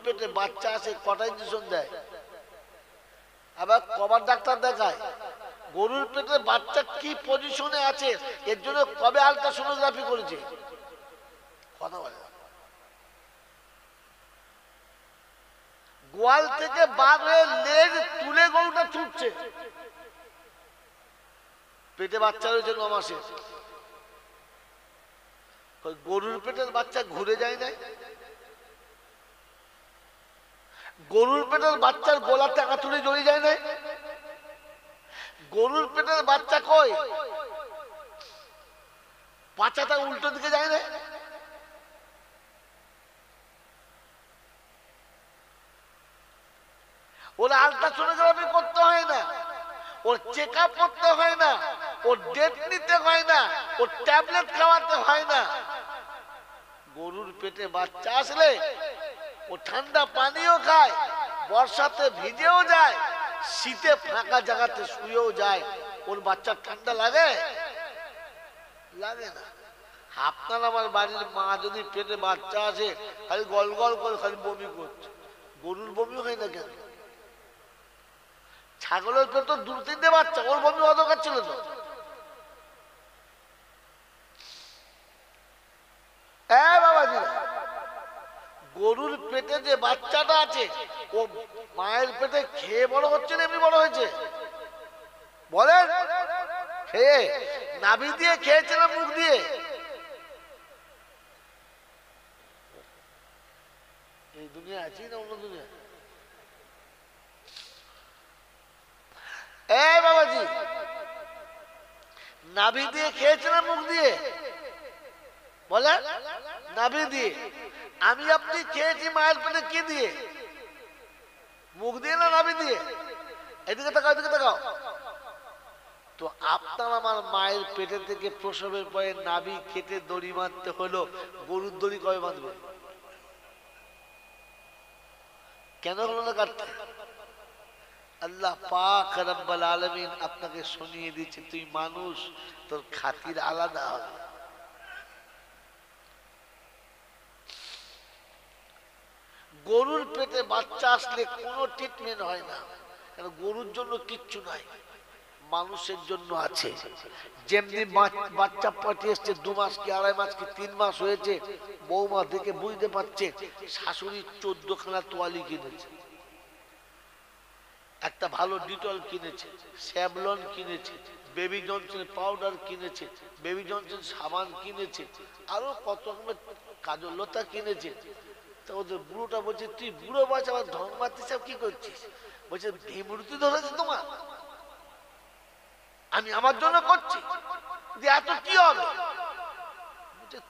পেটে বাচ্চা আসে কটা ইঞ্জেকশন দেয়, আবার কবার ডাক্তার দেখায়, গরুর পেটে বাচ্চা কি পজিশনে আছে এর জন্য কবে আলট্রাসোনোগ্রাফি করেছে, কথা বলে। গোয়াল থেকে বার হয়ে লেজ তুলে গরুটা ছুটছে, পেটে বাচ্চা রয়েছে 9 মাসের। গরুর পেটের বাচ্চা ঘুরে যায় না, গরুর পেটের বাচ্চার গোলাতে আঁতুড়ে জড়িয়ে যায় না, গরুর পেটের বাচ্চা কই বাচ্চাটা উল্টো দিকে যায় না। ওর আলট্রাসোনোগ্রাফি করতে হয় না, ওর চেক আপ করতে হয় না, ওর ডেট নিতে হয় না, ওর ট্যাবলেট খাওয়াতে হয় না। গরুর পেটে বাচ্চা আসলে ও ঠান্ডা পানিও খায়, বর্ষাতে ভিজেও যায়, শীতে ফাঁকা জায়গাতে শুয়েও যায়। ওর বাচ্চা ঠান্ডা লাগে? লাগে না। আপনার আমার বাড়ির মা যদি পেটে বাচ্চা আসে খালি গল গল করে খালি বমি করছে, গরুর বমি হয় না কেন? ছাগলের পেটে 2-3টে বাচ্চা, ওর বমি হওয়া দরকার ছিল তো। বাবাজি, গরুর পেটে যে বাচ্চাটা আছে ও মায়ের পেটে খেয়ে বড় হচ্ছে না এমনি বড় হয়েছে? বলেন, খেয়ে নাভি দিয়ে খেয়েছে না মুখ দিয়ে? এই দুনিয়া আছি না অন্য দুনিয়া? বাবাজি, নাভি দিয়ে খেয়েছে না মুখ দিয়ে? বলে নাভি দিয়ে। আমি আপনি খেয়েছি মায়ের পেটে কি দিয়ে? মুখ দিয়ে না নাভি দিয়ে? এদিকে তাকাও, এদিকে তাকাও। তো আপনার আমার মায়ের পেটে থেকে প্রসবের পরে নাভি কেটে দড়ি বাঁধতে হলো, গরুর দড়ি কবে বাঁধবে? কেন হলো না কাটতে? আল্লাহ পাক রব্বুল আলামিন আপনাকে শুনিয়ে দিচ্ছে তুই মানুষ, তোর খাতির আলাদা হবে। গরুর পেটে বাচ্চা আসলে কোনো ট্রিটমেন্ট হয় না, কারণ গরুর জন্য কিচ্ছু নাই, মানুষের জন্য আছে। যেমনি বাচ্চা পাঠিয়েছে 2 মাস কি 2.5 মাস কি 3 মাস হয়েছে, বৌমা দেখে বুঝতে পারছে শাশুড়ি 14খানা তোয়ালি কিনেছে, একটা ভালো ডিটল কিনেছে, স্যাভলন কিনেছে, বেবি জনসন পাউডার কিনেছে, বেবি জনসন সাবান কিনেছে, আরো কত রকমের কাজল লতা কিনেছে। তো ওদের বুড়োটা বলছে তুই বুড়ো বাচ্চা আবার ঢং মারতেছ, কি করছিস? বলছে ভীমরুতি ধরেছে তোমার, আমি আমার জন্য করছি, এত কি হবে?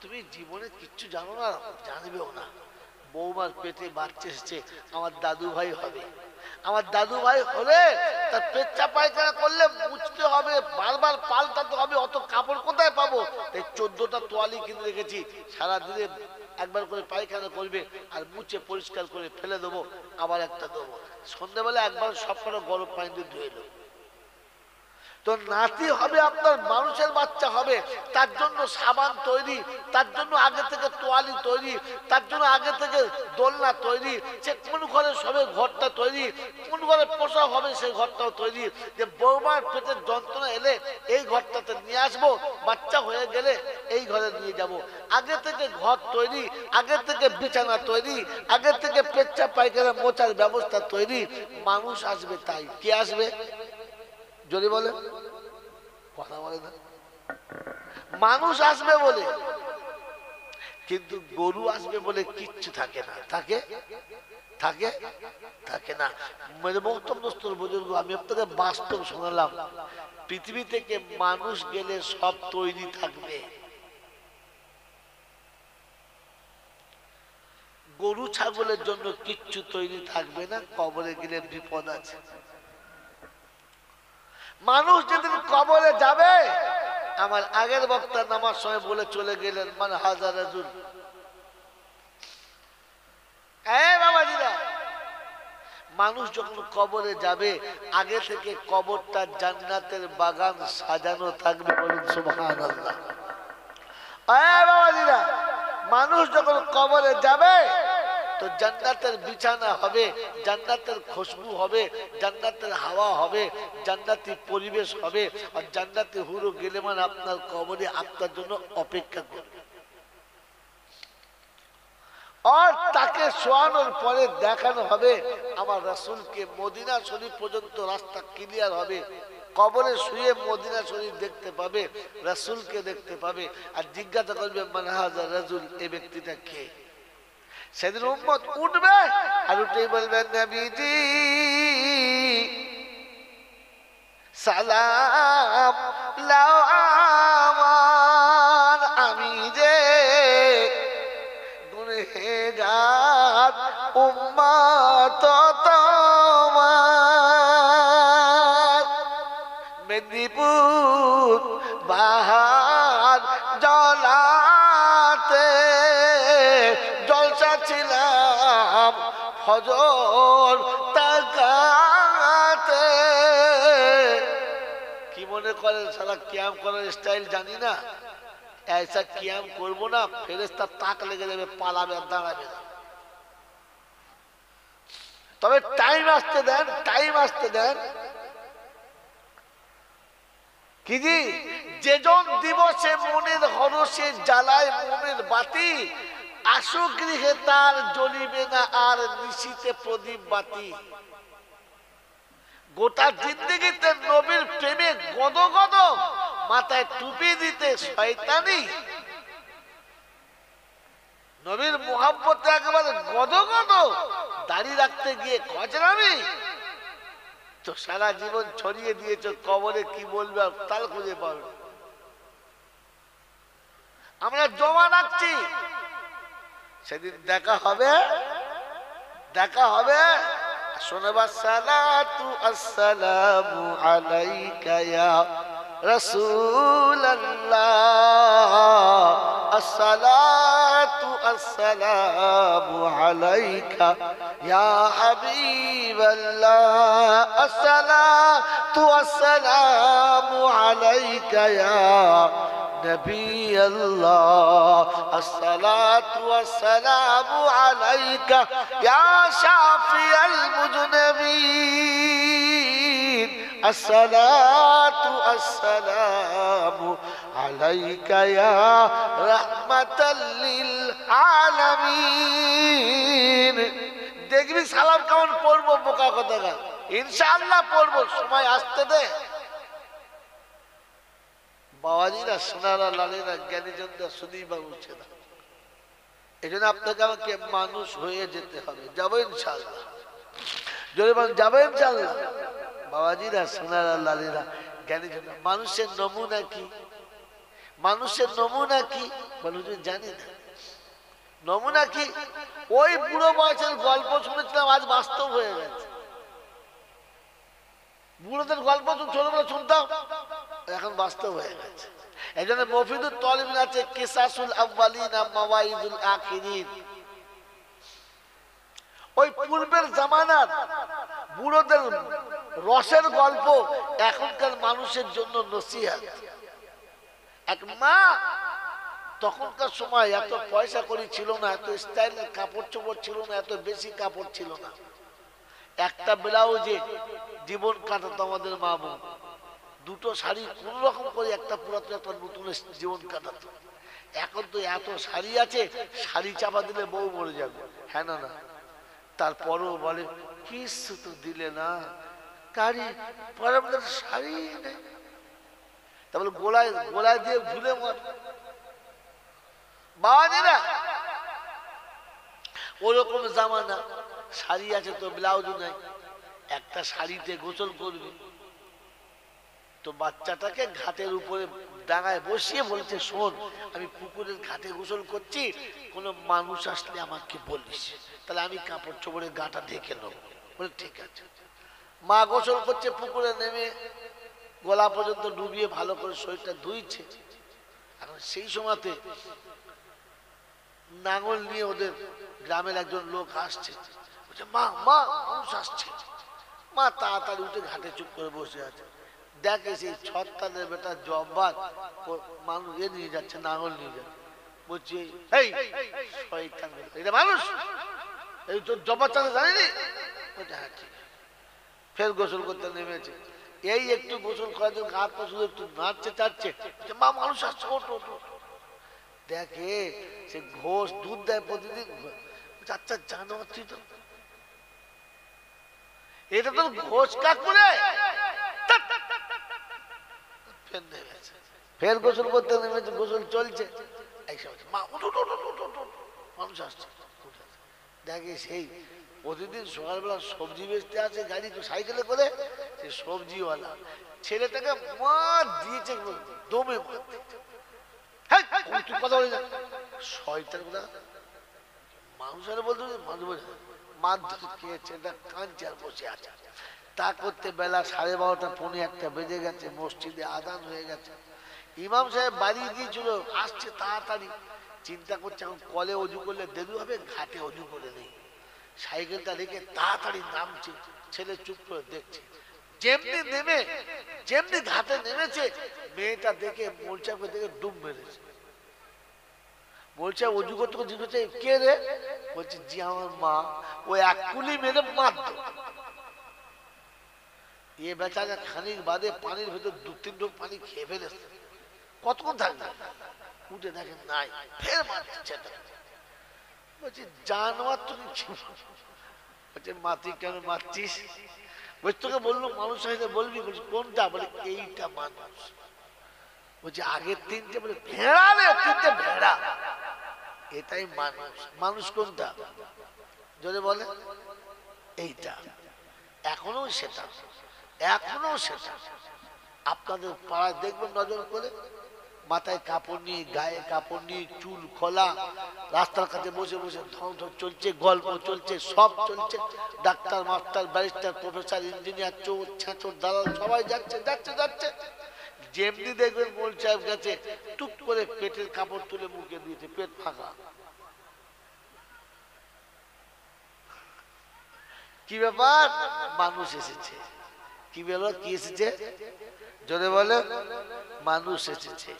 তুমি জীবনে কিচ্ছু জানো না, জানবেও না। বৌমার পেটে বাচ্চা এসেছে, আমার দাদু ভাই হবে, আমার দাদু ভাই হলে তার পেচ্ছা পায়খানা করলে মুছতে হবে, বারবার পাল্টাতে হবে, অত কাপড় কোথায় পাবো? তাই 14টা তোয়ালি কিনে রেখেছি, সারাদিনে একবার করে পায়খানা করবে আর মুছে পরিষ্কার করে ফেলে দেবো, আবার একটা দেবো, সন্ধ্যাবেলা একবার সব কটা গরম পানি দিয়ে ধুয়ে দেবো। তো নাতি হবে আপনার, মানুষের বাচ্চা হবে, তার জন্য সাবান তৈরি, তার জন্য আগে থেকে তোয়ালি তৈরি, তার জন্য আগে থেকে দোলনা তৈরি, সে কোন ঘরে সবে ঘরটা তৈরি, কোন ঘরে পোষা হবে সেই ঘরটাও তৈরি, যে বৌমার পেটের যন্ত্রণা এলে এই ঘরটাতে নিয়ে আসবো, বাচ্চা হয়ে গেলে এই ঘরে নিয়ে যাব। আগে থেকে ঘর তৈরি, আগে থেকে বিছানা তৈরি, আগে থেকে পেচ্ছা পায়খানা মোচার ব্যবস্থা তৈরি। মানুষ আসবে, তাই কে আসবে যদি বলে? কথা বলে না, মানুষ আসবে বলে, কিন্তু গরু আসবে বলে কিচ্ছু থাকে না। থাকে থাকে থাকে না। মেরে বক্তব্যস্থর বুজুর্গ, আমি আপনাকে বাস্তব শোনালাম, পৃথিবী থেকে মানুষ গেলে সব তৈরি থাকবে, গরু ছাগলের জন্য কিচ্ছু তৈরি থাকবে না, কবরে গেলে বিপদ আছে। মানুষ যেদিন কবরে যাবে, আমার আগের বক্তা নামার সময় বলে চলে গেলেন, মান হাজার রাজুল, বাবাজিরা, মানুষ যখন কবরে যাবে আগে থেকে কবরটা জান্নাতের বাগান সাজানো থাকবে, বলুন সুবহানাল্লাহ। বাবাজিরা, মানুষ যখন কবরে যাবে তো জান্নাতের বিছানা হবে, জান্নাতের খুশবু হবে, জান্নাতের হাওয়া হবে, জান্নাতি পরিবেশ হবে, আর জান্নাতি হুরু গিলেমান আপনার কবরে আপনার জন্য অপেক্ষা করবে। আর তাকে শোয়ানোর পরে দেখানো হবে আমার রাসূলকে, মদিনা শরীফ পর্যন্ত রাস্তা ক্লিয়ার হবে, কবরে শুয়ে মদিনা শরীফ দেখতে পাবে, রাসূলকে দেখতে পাবে, আর জিজ্ঞাসা করবে মান হাযা রাজুল, এই ব্যক্তিটা কে? সেদিন উম্মত উঠবে আর উঠেই বলবে নবীজি সালাম লাও আমার, আমি যে গুনহেগার উম্মত তোমার, মেদিনীপুর বাহার জলাতে জলসা ছিলাম ফজর তাকাতে। কি মনে করেন সারা কিয়াম করার স্টাইল জানি না? ऐसा कियाम করবো না, ফেরেশতা তাক লেগে যাবে, পালাবে আর দাঁড়াবে না। তবে টাইম আসতে দেন, টাইম আসতে দেন। কি জি যেজন দিবসে মনের হরষে জ্বালায় মনের বাতি, আশু গৃহে তার জ্বলিবে না আর নিশিতে প্রদীপ বাতি। গোটা জিন্দেগিতে নবীর প্রেমে গদগদ, মাথায় টুপি দিতে শয়তানি, নবীর মুহাব্বতে একেবারে গদগদ, দাড়ি রাখতে গিয়ে খজরামি, তো সারা জীবন ছড়িয়ে দিয়েছ, কবরে কি বলবে আর তাল খুঁজে পাবে। আমরা জমা রাখছি, সেদিন দেখা হবে, দেখা হবে। শোনবা সালাতু আসসালামু আলাইকা ইয়া রাসূলুল্লাহ, আসসালাতু আসসালামু আলাইকা ইয়া হাবিবাল্লাহ, আসসালাতু আসসালামু আলাইকা ইয়া نبي الله، الصلاة والسلام عليك يا شافي المذنبين، الصلاة والسلام عليك يا رحمة للعالمين। দেখবি সালাম কেমন পড়বো বোকা কথা, ইনশাআল্লাহ পড়বো, সময় আসতে দে। বাবাজিরা, সোনারা, লালেরা, জ্ঞানীজনরা, সুদী বা উঠছে না। এই জন্য আপনাকে আমাকে মানুষ হয়ে যেতে হবে। যাবো ইনশাআল্লাহ, জোরে বলেন যাবো ইনশাআল্লাহ। বাবাজিরা, সোনারা, লালেরা, জ্ঞানীজনরা, মানুষের নমুনা কি? মানুষের নমুনা কি বলুন? জানি না নমুনা কি? ওই বুড়ো বয়সের গল্প শুনেছিলাম, আজ বাস্তব হয়ে গেছে। বুড়োদের গল্প ছোটবেলা শুনতাম, এখন বাস্তব হয়ে গেছে। এই জন্য মফিদুল তলিবিন আছে কিসাসুল আউয়ালিন মাওয়াইজুল আখিরিন। ওই পূর্বের জামানার বুড়োদের রসের গল্প এখনকার মানুষের জন্য নসিহত। এক মা, তখনকার সময় এত পয়সা করি ছিল না, এত স্টাইলের কাপড় চোপড় ছিল না, এত বেশি কাপড় ছিল না। একটা ব্লাউজে জীবন কাটাতো আমাদের মা বোন, দুটো শাড়ি কোন রকম করে একটা পুরাতন একটা নতুন জীবন কাটাতো। এখন তো এত শাড়ি আছে, শাড়ি চাপা দিলে বউ মরে যাবে। হ্যাঁ না না, তারপরও বলে কিছু তো দিলে না, কারি পরে আমাদের শাড়ি নেই, তারপরে গোলায় গোলায় দিয়ে ঝুলে মর। বাবাজিরা, ওরকম জামানা, শাড়ি আছে তো ব্লাউজও নাই। একটা শাড়িতে গোসল করবে তো বাচ্চাটাকে ঘাটের উপরে ডাঙায় বসিয়ে বলছে, শোন আমি পুকুরের ঘাটে গোসল করছি, কোনো মানুষ আসলে আমাকে বলিস, তাহলে আমি কাপড় চোপড়ে গাটা ঢেকে নেবো। বলে ঠিক আছে। মা গোসল করছে, পুকুরে নেমে গলা পর্যন্ত ডুবিয়ে ভালো করে শরীরটা ধুইছে। এখন সেই সময়তে নাঙল নিয়ে ওদের গ্রামের একজন লোক আসছে, বলছে মা মা মানুষ আসছে। মা তাড়াতাড়ি উঠে ঘাটে চুপ করে বসে আছে, দেখে সেই ছত্তাদের বেটা জব্বার মানুষ নিয়ে যাচ্ছে, নাঙল নিয়ে যাচ্ছে। বলছি এই শয়তান, এটা মানুষ? এই তোর জবা চাঁদা জানিনি? হ্যাঁ ঠিক। ফের গোসল করতে নেমেছে, এই একটু গোসল করার জন্য গা পা শুধু একটু নাড়ছে চাচ্ছে, মা মানুষ আসছে, ওঠো ওঠো। দেখে সে ঘোষ দুধ দেয় প্রতিদিন। আচ্ছা জানো তুই তো এটা তো ঘোষ কাকুরে। ফের নেমেছে, ফের গোসল করতে নেমেছে, গোসল চলছে, মা উঠো উঠো উঠো উঠো, মানুষ আসছে। দেখে সেই প্রতিদিন সকালবেলা সবজি বেচতে আসে গাড়ি সাইকেলে করে, সে সবজিওয়ালা ছেলেটাকে মার দিয়েছে, দমে মার দিয়েছে। কথা বলে না শয়তান গুলা মানুষ আর বলতে মানুষ মার খেয়েছে, কাঁদছে আর বসে আছে। তা করতে বেলা 12:30 পৌনে 1 বেজে গেছে, মসজিদে আজান হয়ে গেছে। ইমাম সাহেব বাড়ি গিয়েছিল, আসছে তাড়াতাড়ি, চিন্তা করছে এখন কলে অজু করলে দেরি হবে, ঘাটে অজু করে নেই। সাইকেলটা রেখে তাড়াতাড়ি নামছে, ছেলে চুপ করে দেখছে। যেমনি ঘাটে নেমেছে, মেয়েটা দেখে মোলচাকে দেখে ডুব মেরেছে। বলছে অজু করতে জিজ্ঞেস কে রে? বলছে জি আমার মা। ও এক কুলি মেরে মারত। এ বেচারা খানিক বাদে পানির ভেতর 2-3 ঢোক পানি খেয়ে ফেলেছে। কতক্ষণ থাকবে? উঠে দেখে নাই, ফের মারছে। বলছি জানোয়ার তুমি, বলছে মাতি কেন মারছিস? বলছি তোকে বললো মানুষ হইলে বলবি। বলছি কোনটা? বলে এইটা মানুষ। বলছে আগের 3টে? বলে ভেড়া রে, 3টে ভেড়া, এটাই মানুষ। মানুষ কোনটা যদি বলে এইটা। এখনো সেটা, এখনো সেটা। আপনাদের পাড়ায় দেখবেন নজর করে, মাথায় কাপড় নিয়ে, গায়ে কাপড় নিয়ে, চুল খোলা, রাস্তার কাছে বসে বসে ধন চলছে, গল্প চলছে, সব চলছে। Doctor, master, barrister, professor, engineer, চোর, ছেঁচোর, দালাল সবাই যাচ্ছে যাচ্ছে যাচ্ছে। যেমনি দেখবেন মোল সাহেব গেছে, টুক করে পেটের কাপড় তুলে মুখে দিয়েছে, পেট ফাঁকা। কি ব্যাপার? মানুষ এসেছে। কি ব্যাপার? কি এসেছে? জোরে বলে মানুষ এসেছে।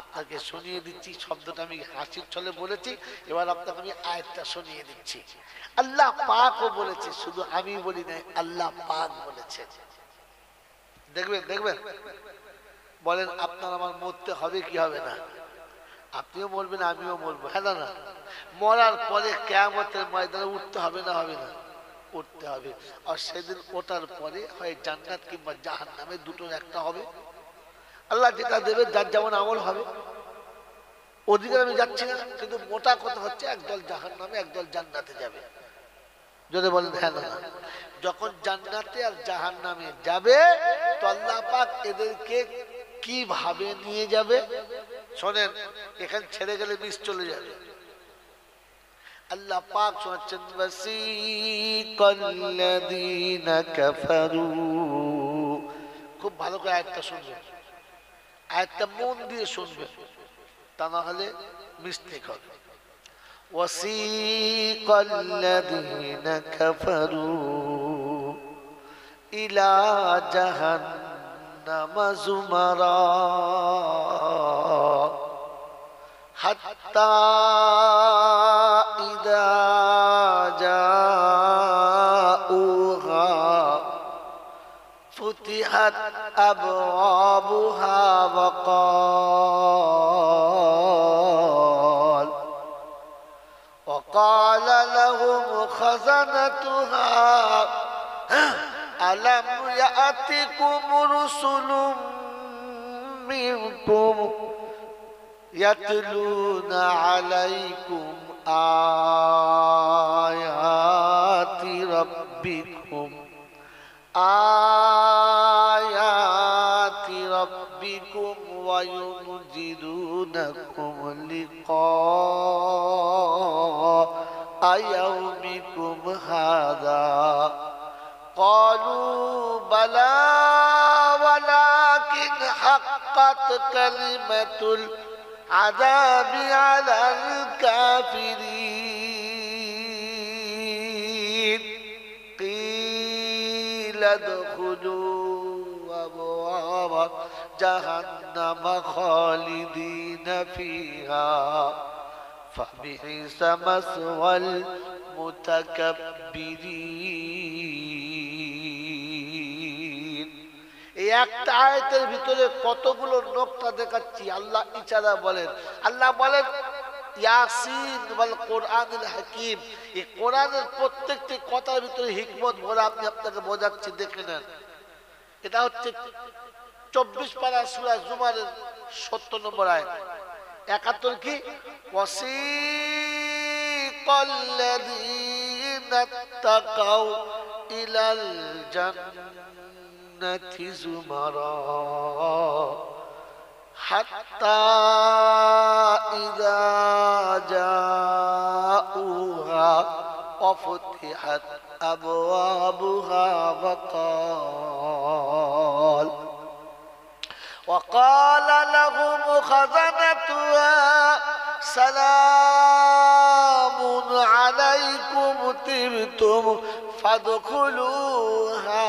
আপনাকে শুনিয়ে দিচ্ছি, শব্দটা আমি হাসির ছলে বলেছি, এবার আপনাকে আমি আয়াতটা শুনিয়ে দিচ্ছি। আল্লাহ পাকও বলেছে, শুধু আমি বলি নাই, আল্লাহ পাক বলেছে। দেখবেন দেখবেন, বলেন আপনার আমার মরতে হবে কি হবে না? আপনিও মরবেন, আমিও মরবো, হ্যাঁ না? মরার পরে কিয়ামতের ময়দানে উঠতে হবে না হবে না? উঠতে হবে। আর সেদিন ওঠার পরে হয় জান্নাত কিংবা জাহান্নামে, দুটোর একটা হবে। আল্লাহ যেটা দেবে, যার যেমন আমল হবে। ওদিকে আমি যাচ্ছি না, কিন্তু মোটা কথা হচ্ছে একদল জাহান্নামে, একদল জান্নাতে যাবে। যদি বলেন হ্যাঁ না? যখন জান্নাতে আর জাহান্নামে যাবে, তো আল্লাহ পাক এদেরকে কিভাবে নিয়ে যাবে শোনেন, এখানে ছেড়ে গেলে মিস চলে যাবে। আল্লাহ পাক শোনাচ্ছেন, ওয়াসিকাল্লাযীনা কাফারু। খুব ভালো করে আয়াতটা শুনবেন, আয়াতটা মন দিয়ে শুনবেন, তা না হলে মিস্টেক হবে। ওয়াসিকাল্লাযীনা কাফারু ইলা জাহান্নামা যুমারা হাত্তা ইযা জাউহা ফুতিহাত আবওয়াবুহা وقال لهم خزنتها ألم يأتكم رسل منكم يتلون عليكم آيات ربكم وينذرونكم لقاء يومكم هذا قالوا بلى ولكن حقت كلمة العذاب على الكافرين قيل ادخلوا أبواب جهنم خالدين فيها فبئس مثوى মুতাকাব্বিরিন। এই একটা আয়াতের ভিতরে কতগুলো নোকতা দেখাচ্ছি। আল্লাহ ইচারা বলেন, আল্লাহ বলেন ইয়াসিন ওয়াল কোরআনিল হাকিম। এই কোরআনের প্রত্যেকটি কথার ভিতরে হিকমত ভরা। আমি আপনাকে বোঝাচ্ছি, দেখে নেন। এটা হচ্ছে 24 পারা সূরা জুমারের 70 নম্বর আয়াত। 71 কি ওয়াসিকাল্লাযীনা তাকাউ ইলাল জান্নাতি যুমারা হাত্তা ইযা জাউহা ওয়াফতিহাত আবওয়াবুহা وقال لهم خزنتها سلام عليكم طبتم فادخلوها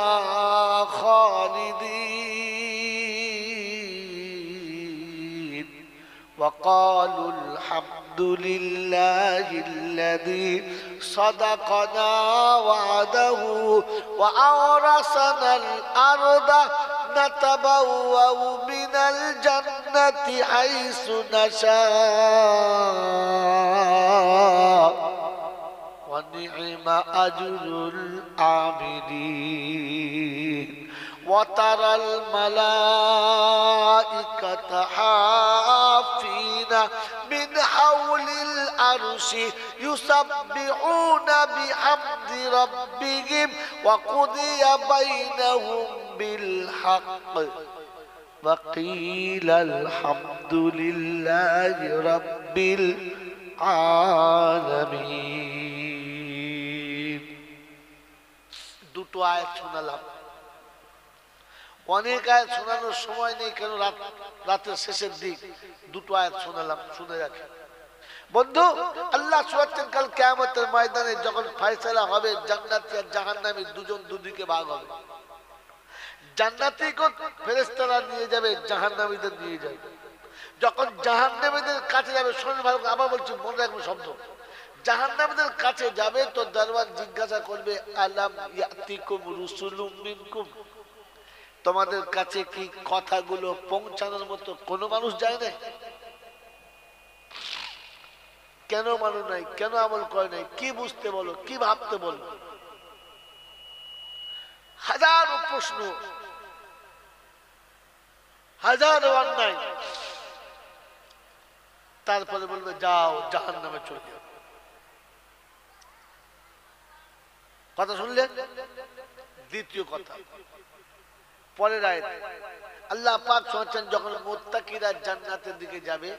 خالدين وقالوا الحمد لله الذي صدقنا وعده وأورثنا الأرض نتبوأ من الجنة حيث نشاء ونعم أجر العاملين وترى الملائكة حافين من حول العرش يسبحون بحمد ربهم وقضي بينهم بالحق وقيل الحمد لله رب العالمين। দুটো আয়াত শোনালাম। অনেক আয়াত শোনানোর সময় নেই, কেন রাতের শেষের দিক। দুটো আয়াত শোনালাম, শুনে রাখেন বন্ধু। আল্লাহ শোনাচ্ছেন কাল কিয়ামতের ময়দানে যখন ফয়সালা হবে, জান্নাতি আর জাহান্নামী দুজন দুদিকে ভাগ হবে। জান্নাতীকে ফেরেশতারা নিয়ে যাবে, জাহান্নামীদের নিয়ে যাবে। যখন জাহান্নামীদের কাছে যাবে, শুনুন ভালো, আবার বলছি, মনে রাখবেন শব্দ। জাহান্নামীদের কাছে যাবে তো দরবার জিজ্ঞাসা করবে, আলাম ইয়াতিকুম রুসুলুম মিনকুম, তোমাদের কাছে কি কথাগুলো পৌঁছানোর মতো কোনো মানুষ যায় না? কেন মানুষ নাই? কেন আমল করে নাই? কি বুঝতে বলো, কি ভাবতে বলো? হাজারো প্রশ্ন, হাজারো অন্যায়। তারপরে বলবে যাও জাহান্নামে চলে যাও। কথা শুনলেন? দ্বিতীয় কথা, পরের আয়াত আল্লাহ পাক শোনাচ্ছেন, যখন মুত্তাকিরা জান্নাতের দিকে যাবে,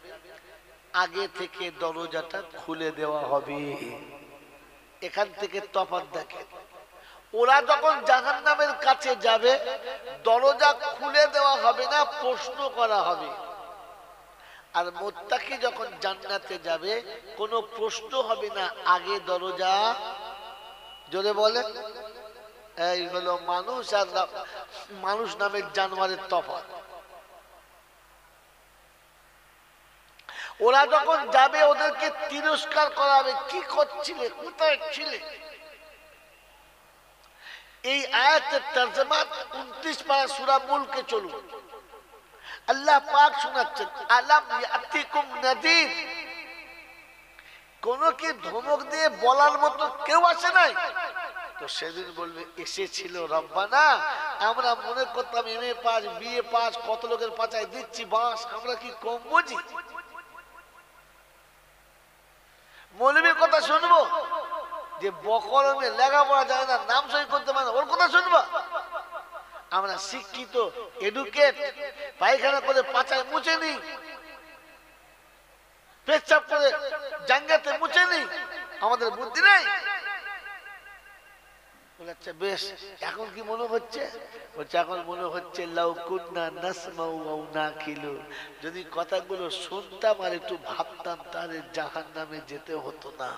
আগে থেকে দরজাটা খুলে দেওয়া হবে। এখান থেকে তফাৎ দেখেন। ওরা যখন জাহান্নামের কাছে যাবে, দরজা খুলে দেওয়া হবে না, প্রশ্ন করা হবে। আর মুত্তাকি যখন জান্নাতে যাবে, কোনো প্রশ্ন হবে না, আগে দরজা, জোরে বলেন, এই হলো মানুষ আর মানুষ নামের জানোয়ারের তফাৎ। ওরা যখন যাবে, ওদেরকে তিরস্কার করা হবে, কি করছিলে, কোথায় ছিলে? এই আয়াতের তরজমা 29 পারা সূরা মুলকে চলুন। আল্লাহ পাক শোনাচ্ছেন, আলাম ইয়াতিকুম নাযীর, কোন কি ধমক দিয়ে বলার মতো কেউ আসে নাই? তো সেদিন বলবে এসেছিল রব্বানা, আমরা মনে করতাম এমএ পাস, বিএ পাস, কত লোকের পাচায় দিচ্ছি বাস, আমরা কি কম বুঝি? মৌলবীর কথা শুনবো যে বকলমে লেখাপড়া যায় না, নাম সই করতে পারে না, ওর কথা শুনবা? আমরা শিক্ষিত, এডুকেট, পায়খানা করে পাচায় মুছে নিই, পেচ্ছাপ করে জাঙ্গাতে মুছে নিই, আমাদের বুদ্ধি নেই? আচ্ছা বেশ, এখন কি মনে হচ্ছে? বলছে এখন মনে হচ্ছে লাউ কুন্না নাসমাউ ওয়া নাকিলু, যদি কথাগুলো শুনতাম আর একটু ভাবতাম, তাহলে জাহান্নামে যেতে হতো না।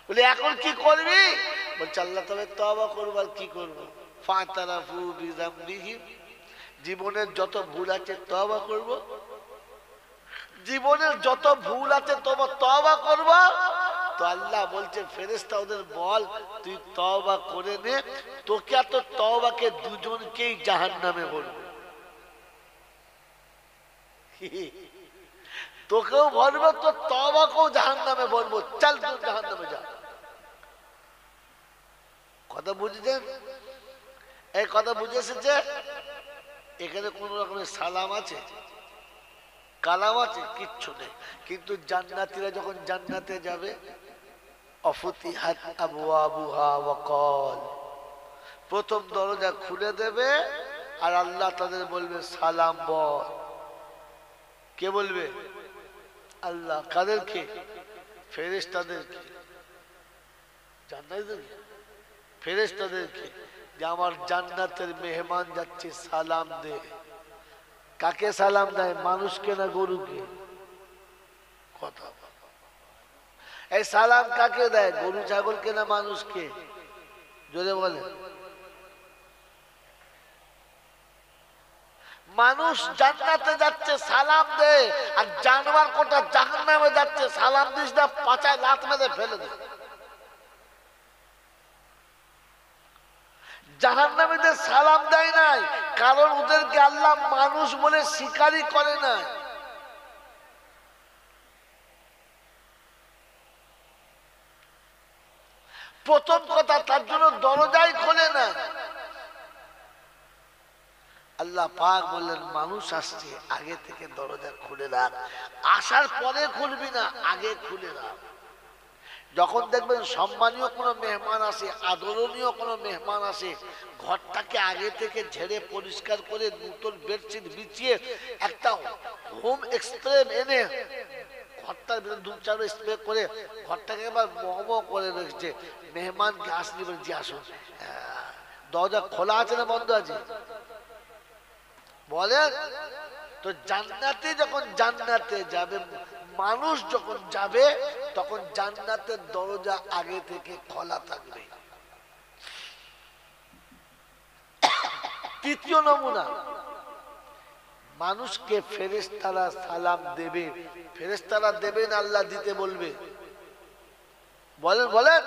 বলে এখন কি করবি? বলছে আল্লাহ তবে তওবা করব। আর কি করব? ফাতারাফু বিযামবিহিম, জীবনের যত ভুল আছে তওবা করব, জীবনের যত ভুল আছে তওবা করব, তো আল্লাহ বলছে ফেরেশতা ওদের বল তুই তওবা করে নে, তোকে আর তোর তওবাকে দুজনকেই জাহান্নামে ভরবে। তোকেও ভরবে, তোর তওবাকেও জাহান্নামে ভরবো, চল তুই জাহান্নামে যা। কথা বুঝছেন? এই কথা বুঝে এসেছে? এখানে কোন রকমের সালাম আছে, কালাম আছে? কিচ্ছু নেই। কিন্তু জান্নাতীরা যখন জান্নাতে যাবে, অফুতিহাত আবওয়াবুহা ওয়া ক্বাল, প্রথম দরজা খুলে দেবে আর আল্লাহ তাদের বলবে সালাম বল। কে বলবে? আল্লাহ। কাদেরকে? ফেরেশতাদেরকে। জান্নাতীদেরকে? ফেরেশতাদেরকে, যে আমার জান্নাতের মেহমান যাচ্ছে, সালাম দে। কাকে সালাম দেয়? মানুষকে না গরুকে? কথা, এই সালাম কাকে দেয়? গরু ছাগলকে না মানুষকে? জোরে বলে। মানুষ জান্নাতে যাচ্ছে, সালাম দে। আর জানোয়ার কোটা জাহান্নামে যাচ্ছে, সালাম দিস না, পাছায় লাত মেরে ফেলে দে। জাহান্নামীদের সালাম দেয় নাই, কারণ ওদেরকে আল্লাহ মানুষ বলে স্বীকারই করে নাই। প্রথম কথা, তার জন্য দরজাই খোলে না। আল্লাহ পাক বললেন মানুষ আসছে, আগে থেকে দরজা খুলে রাখ। আসার পরে খুলবি না, আগে খুলে রাখ। যখন দেখবেন সম্মানীয় কোনো মেহমান আসে, আদরণীয় কোনো মেহমান আসে, ঘরটাকে আগে থেকে ঝেড়ে পরিষ্কার করে নতুন বেডশিট বিছিয়ে একটা হোম স্প্রে এনে ঘরটার ভিতরে 2-4 স্প্রে করে ঘরটাকে এবার মহমহ করে রেখেছে। মেহমানকে আসলি বলে জি আসুন। দরজা খোলা আছে না বন্ধ আছে? বলেন তো। জান্নাতে যখন জান্নাতে যাবে, মানুষ যখন যাবে, তখন জান্নাতের দরজা আগে থেকে খোলা থাকবে। তৃতীয় নমুনা, মানুষকে ফেরেশতারা সালাম দেবে। ফেরেশতারা দেবেন, আল্লাহ দিতে বলবে। বলেন বলেন,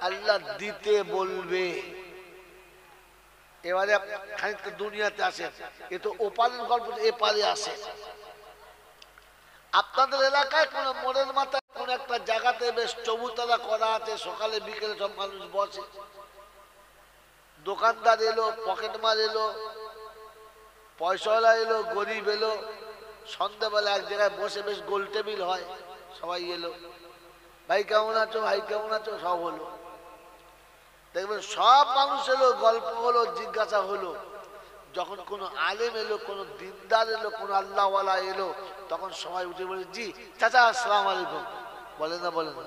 আল্লাহ দিতে বলবে। এবারে খানিকটা দুনিয়াতে আসেন, এ তো ওপারের গল্প, এপারে আসে। আপনাদের এলাকায় কোন মোড়ের মাথায় কোন একটা জায়গাতে বেশ চবুতলা করা আছে, সকালে বিকেলে সব মানুষ বসে। দোকানদার এলো, পকেটমার এলো, পয়সাওয়ালা এলো, গরিব এলো, সন্ধ্যাবেলা এক জায়গায় বসে বেশ গোল টেবিল হয়, সবাই এলো। ভাই কেমন আছো, ভাই কেমন আছো, সব হলো। দেখবেন সব মানুষ এলো, গল্প হলো, জিজ্ঞাসা হলো। যখন কোনো আলেম এলো, কোনো দিনদার এলো, কোনো আল্লাহওয়ালা এলো, তখন সবাই উঠে বলে জি চাচা আসসালামু আলাইকুম। বলে না? বলে না?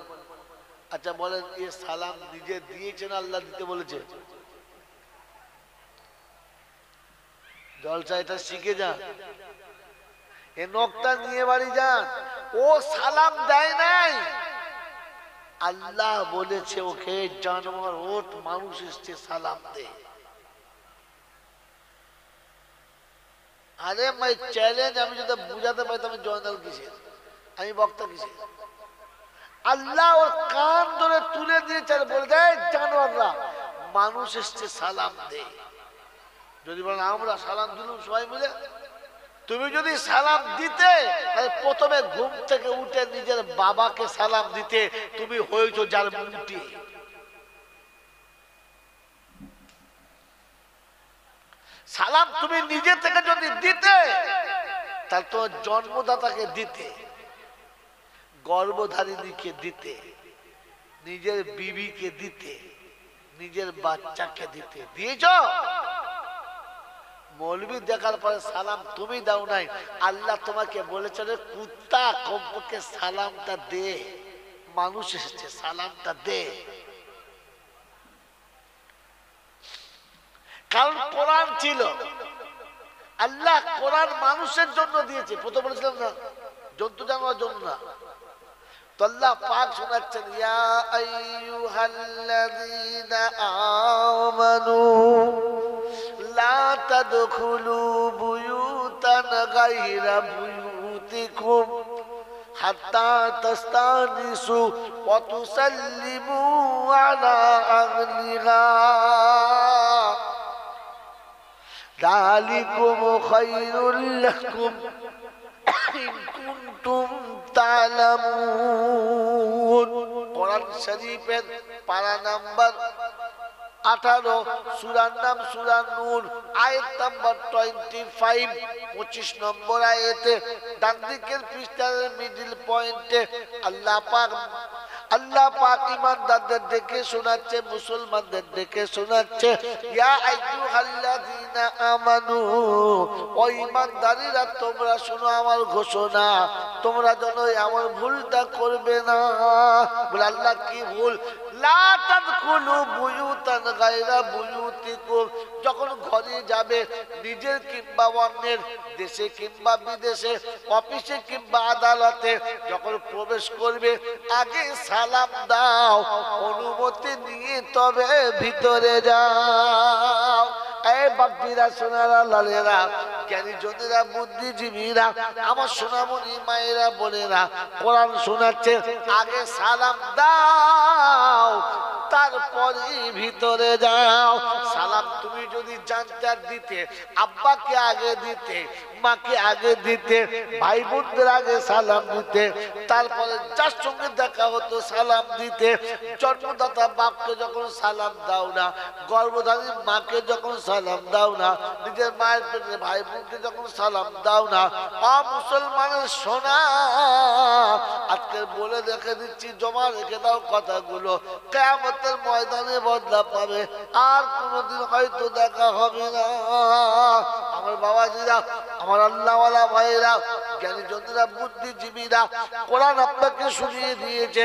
আচ্ছা বলেন, এ সালাম নিজে দিয়েছেন, আল্লাহ দিতে বলেছে? জলসা এটা শিখে যান, এ নকটা নিয়ে বাড়ি যান। ও সালাম দেয় নাই, আল্লাহ বলেছে ওকে জানোয়ার ওঠ, মানুষ এসছে সালাম দে। আরে মাই চ্যালেঞ্জ, আমি যদি বুঝাতে পারতাম জয়নাল কিসের, আমি বক্তা কিসের। আল্লাহ ওর কান ধরে তুলে দিয়েছে, বলে দেয় জানোয়াররা মানুষ এসছে সালাম দে। যদি বলেন আমরা সালাম দিলাম সবাই মিলে, তুমি যদি সালাম দিতে, তাহলে প্রথমে ঘুম থেকে উঠে নিজের বাবাকে সালাম দিতে, তুমি হয়েছো যার মুটি। সালাম তুমি নিজে থেকে যদি দিতে, তাহলে তোমার জন্মদাতাকে দিতে, গর্ভধারিণীকে দিতে, নিজের বিবিকে দিতে, নিজের বাচ্চাকে দিতে। দিয়েছ? মৌলবী দেখার পরে সালাম তুমি দাও নাই, আল্লাহ তোমাকে বলেছে রে কুত্তা, কমপক্ষে সালামটা দে, মানুষ এসেছে সালামটা দে। কারণ কোরআন ছিল, আল্লাহ কোরআন মানুষের জন্য দিয়েছে। প্রথম বলেছিলাম না, জন্তু জানোয়ার জন্য না। তো আল্লাহ পাক শোনাচ্ছেন, ইয়া আইয়ুহাল্লাযীনা আমানু লা তাদখুলু বুয়ুতান গায়রা বুয়ুতিকুম হাত্তা তাস্তানিসু ওয়া তুসাল্লিমু আলা আহলিহা যালিকুম খায়রুল লাকুম ইন কুনতুম তা'লামুন। কোরআন শরীফের পারা নাম্বার 18, সূরার নাম সূরা নূর, আয়াত নাম্বার 25, 25 নম্বর আয়াতে ডান দিকের পৃষ্ঠার মিডল পয়েন্টে আল্লাহ পাক ঈমানদারদের ডেকে শোনাচ্ছে, মুসলমানদের ডেকে শোনাচ্ছে, ইয়া আইয়ুহাল্লাযীনা আমানু, ও ঈমানদারীরা তোমরা শোনো আমার ঘোষণা, তোমরা যেন আমার ভুলটা করবে না। বলে আল্লাহ কি ভুল? লা তাদখুলু বুয়ুতান গায়রা বুয়ুতিকুম, যখন ঘরে যাবে নিজের কিংবা অন্যের, দেশে কিংবা বিদেশে, অফিসে কিংবা আদালতে যখন প্রবেশ করবে আগে সালাম দাও, অনুমতি নিয়ে তবে ভিতরে যাও। এই বাপ্পিরা, সোনারা, লালেরা, জ্ঞানী জনেরা, বুদ্ধিজীবীরা, আমার সোনামণি মায়েরা, বোনেরা, কোরআন শোনাচ্ছে আগে সালাম দাও তারপরে ভিতরে যাও। সালাম তুমি যদি জানতে দিতে, আব্বাকে আগে দিতে, মাকে আগে দিতে, ভাই বোনদের আগে সালাম দিতে, তারপরে যার সঙ্গে দেখা হতো সালাম দিতে। জন্মদাতা বাপকে যখন সালাম দাও না, গর্ভধারী মাকে যখন সালাম দাও না, নিজের মায়ের পেটে ভাই বোনকে যখন সালাম দাও না, মুসলমানের সোনা, আজকে বলে রেখে দিচ্ছি, জমা রেখে দাও কথাগুলো, কিয়ামতের ময়দানে বদলা পাবে, আর কোনোদিন হয়তো দেখা হবে না। আমার বাবাজিরা, আমার আল্লাহওয়ালা ভাইরা, জ্ঞানী জনেরা, বুদ্ধিজীবীরা, কোরআন আপনাকে শুনিয়ে দিয়েছে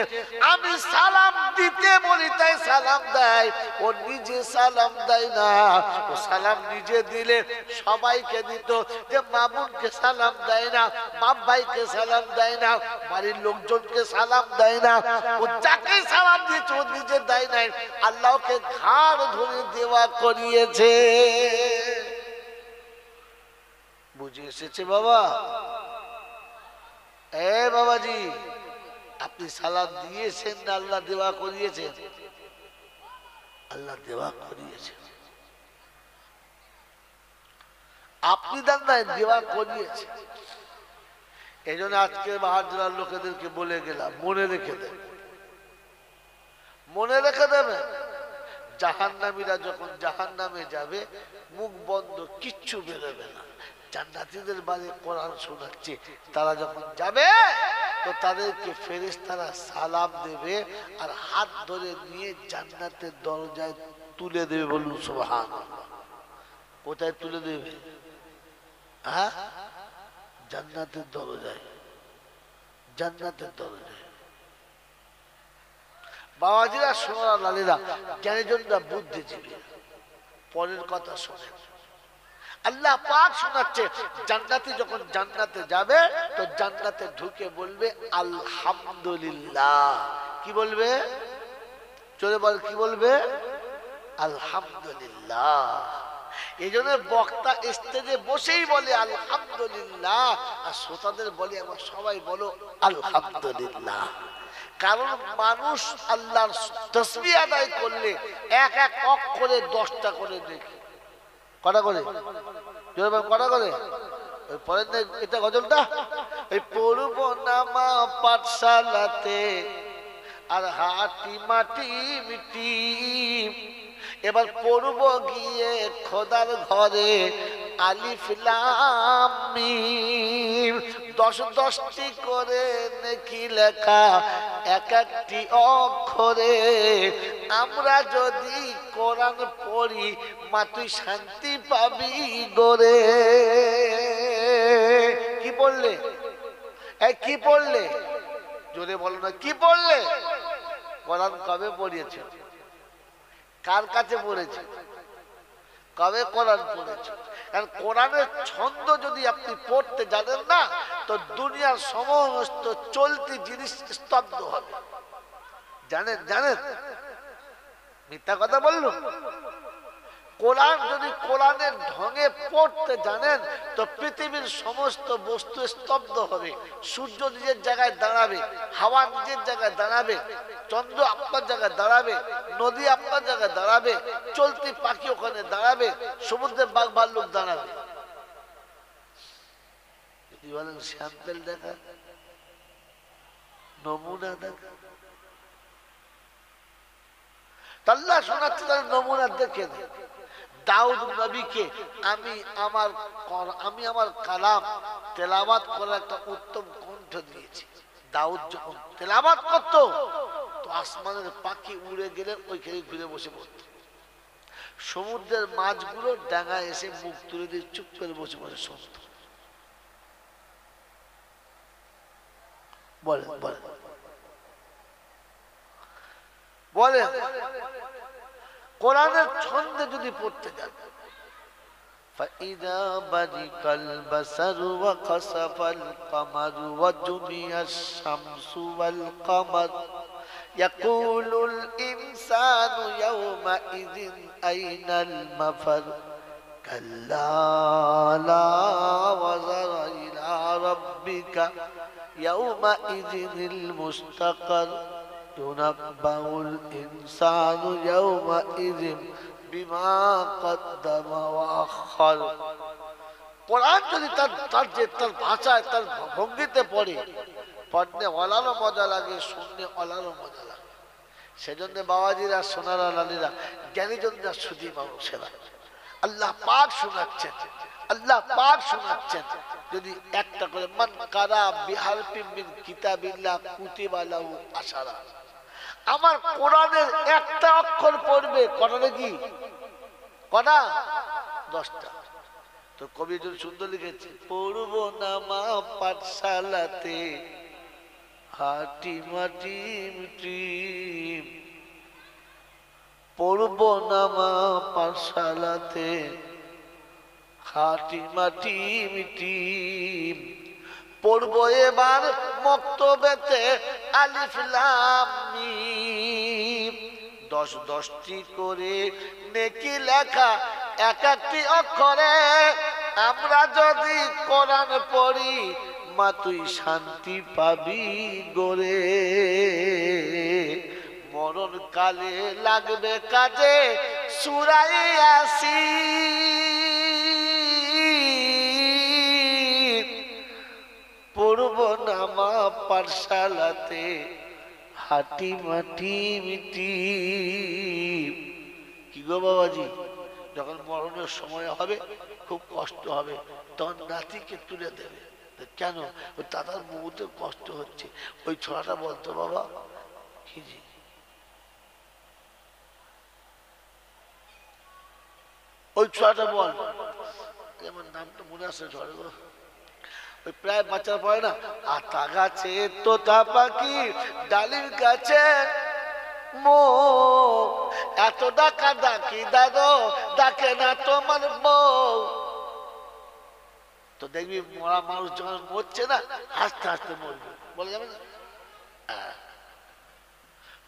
আমি সালাম দিতে বলি তাই সালাম দেয়, ও নিজে সালাম দেয় না। ও সালাম নিজে দিলে সবাইকে দিত, যে মা বোনকে সালাম দেয় না, বাপ ভাইকে সালাম দেয় না, বাড়ির লোকজনকে সালাম দেয় না, ও যাকে সালাম দিয়েছে ও নিজে দেয় নাই, আল্লাহকে ঘাড় ধরে দেওয়া করিয়েছে। বুঝে এসেছে বাবা? এ বাবাজি, আপনি সালাম দিয়েছেন না আল্লাহ দেওয়া করিয়েছেন? আল্লাহ দেওয়া করিয়েছেন, আপনি দেন নাই, দেওয়া করিয়েছে। এই জন্য আজকে বাহার জেলার লোকেদেরকে বলে গেলাম, মনে রেখে দেন, মনে রেখে দেবেন, জাহান্নামীরা যখন জাহান্নামে যাবে মুখ বন্ধ, কিচ্ছু বেরোবে না। জান্নাতীদের বাড়ি কোরআন শোনাচ্ছে, তারা যখন যাবে তো তাদেরকে ফেরেশতারা সালাম দেবে আর হাত ধরে নিয়ে জান্নাতের দরজায় তুলে দেবে। বলুন সুবহানাল্লাহ। কোথায় তুলে দেবে? হ্যাঁ, জান্নাতের দরজায়, জান্নাতের দরজায়। বাবাজিরা, সোনারা, লালীরা, জ্ঞানীজনরা, বুদ্ধিজীবী, পরের কথা শোনেন। আল্লাহ পাক শোনাচ্ছে, জান্নাতি যখন জান্নাতে যাবে তো জান্নাতে ঢুকে বলবে আলহামদুলিল্লাহ। কি বলবে? চলে বল, কি বলবে? আলহামদুলিল্লাহ। এই জন্য বক্তা স্টেজে বসেই বলে আলহামদুলিল্লাহ, আর শ্রোতাদের বলে আমার সবাই বলো আলহামদুলিল্লাহ। কারণ মানুষ আল্লাহর তাসবিহ আদায় করলে এক এক অক্ষরে 10টা করে দেখি। কটা করে? কটা করে? ওই পরের এটা গজলটা, ওই পড়ব নামা পাঠশালাতে আর হাটি মাটি মিটি, এবার পড়ব গিয়ে খোদার ঘরে আলিফ লাম মিম। 10-10টি করে নেকি লেখা এক একটি অক্ষরে। আমরা যদি কোরআন পড়ি মা তুই শান্তি পাবি গোরে। কি পড়লে? এই কি পড়লে? জোরে বলো না, কি পড়লে? কোরআন কবে পড়িয়েছে? কার কাছে পড়েছে? কবে কোরআন পড়েছে? কারণ কোরআনের ছন্দ যদি আপনি পড়তে জানেন না তো দুনিয়ার সমস্ত চলতি জিনিস স্তব্ধ হবে। জানেন? জানেন? মিথ্যা কথা বললুম? কোরআন যদি কোরআনের ঢঙে পড়তে জানেন তো পৃথিবীর সমস্ত বস্তু স্তব্ধ হবে। সূর্য নিজের জায়গায় দাঁড়াবে, হাওয়া নিজের জায়গায় দাঁড়াবে, চন্দ্র আপনার জায়গায় দাঁড়াবে, নদী আপনার জায়গায় দাঁড়াবে, চলতি পাখি ওখানে দাঁড়াবে, সমুদ্রের বাঘ ভাল্লুক দাঁড়াবে। যদি বলেন স্যাম্পেল দেখা, নমুনা দেখা, আল্লাহ শোনাচ্ছে তার নমুনা দেখে। দাউদ নবীকে আমি আমার কালাম তেলাওয়াত করার একটা উত্তম কণ্ঠ দিয়েছি। দাউদ যখন তেলাওয়াত করত তো আসমানের পাখি উড়ে গেলে ওইখানে ঘুরে বসে পড়ত। সমুদ্রের মাছগুলো ডাঙায় এসে মুখ তুলে দিয়ে চুপ করে বসে বসে শুনত। বলেন বলেন বলেন, কোরআনের ছন্দে যদি পড়তে যান, فَإِذَا بَرِقَ الْبَصَرُ وَخَسَفَ الْقَمَرُ وَجُمِعَ الشَّمْسُ وَالْقَمَرُ يَقُولُ الْإِنسَانُ يَوْمَئِذٍ أَيْنَ الْمَفَرُّ كَلَّا لَا وَزَرَ إِلَى رَبِّكَ يَوْمَئِذٍ الْمُسْتَقَرُّ يُنَبَّأُ الْإِنسَانُ يَوْمَئِذٍ بِمَا قَدَّمَ وَأَخَّرَ। কোরআন যদি তার ভাষায় তার ভঙ্গিতে পড়ে, পড়নে ওলারও মজা লাগে, শুননে ওলারও মজা লাগে। সেজন্য বাবাজিরা, সোনারা, লালিরা, জ্ঞানীজনরা, সুধী মানুষেরা আল্লাহ পাক শোনাচ্ছেন, আল্লাহ পাক শোনাচ্ছেন। যদি একটা করে মান কারা বিহারফিন মিন কিতাবিল্লাহ কুতিবা লাহু আশারা, আমার কোরআনের একটা অক্ষর পড়বে কটা নাকি কটা? 10টা। তো কবি যদি সুন্দর লিখেছে, পড়বো না মা পাঠশালাতে হাটি মাটি টিম, পড়বো না মা পাঠশালাতে হাটি মাটি মিটিম, পড়বো এবার মক্তবেতে আলিফ লাম মিম। 10-10টি করে নেকি লেখা এক একটি অক্ষরে, আমরা যদি কোরআন পড়ি মা তুই শান্তি পাবি গোরে। মরণ কালে লাগবে কাজে সূরা ইয়াসিন, পড়ব না মা পাঠশালাতে হাটি মাটি মিটি। কি গো বাবাজি, যখন মরণের সময় হবে খুব কষ্ট হবে, তখন নাতিকে তুলে দেবে। কেন? ওই দাদার বহুতে কষ্ট হচ্ছে, ওই ছোড়াটা বলতো বাবা কি জি, ওই ছোড়াটা বল, আমার নামটা মনে আসছে ছোড়া গো, ওই প্রায় বাচ্চা পড়ে না, আতা গাছে তোতা পাখি ডালির গাছে মো, এত ডাকা ডাকি দাদো ডাকে না তোমার বউ। তো দেখবি মরা মানুষ যখন মরছে না হাসতে হাসতে মরবে, বলে যাবে না?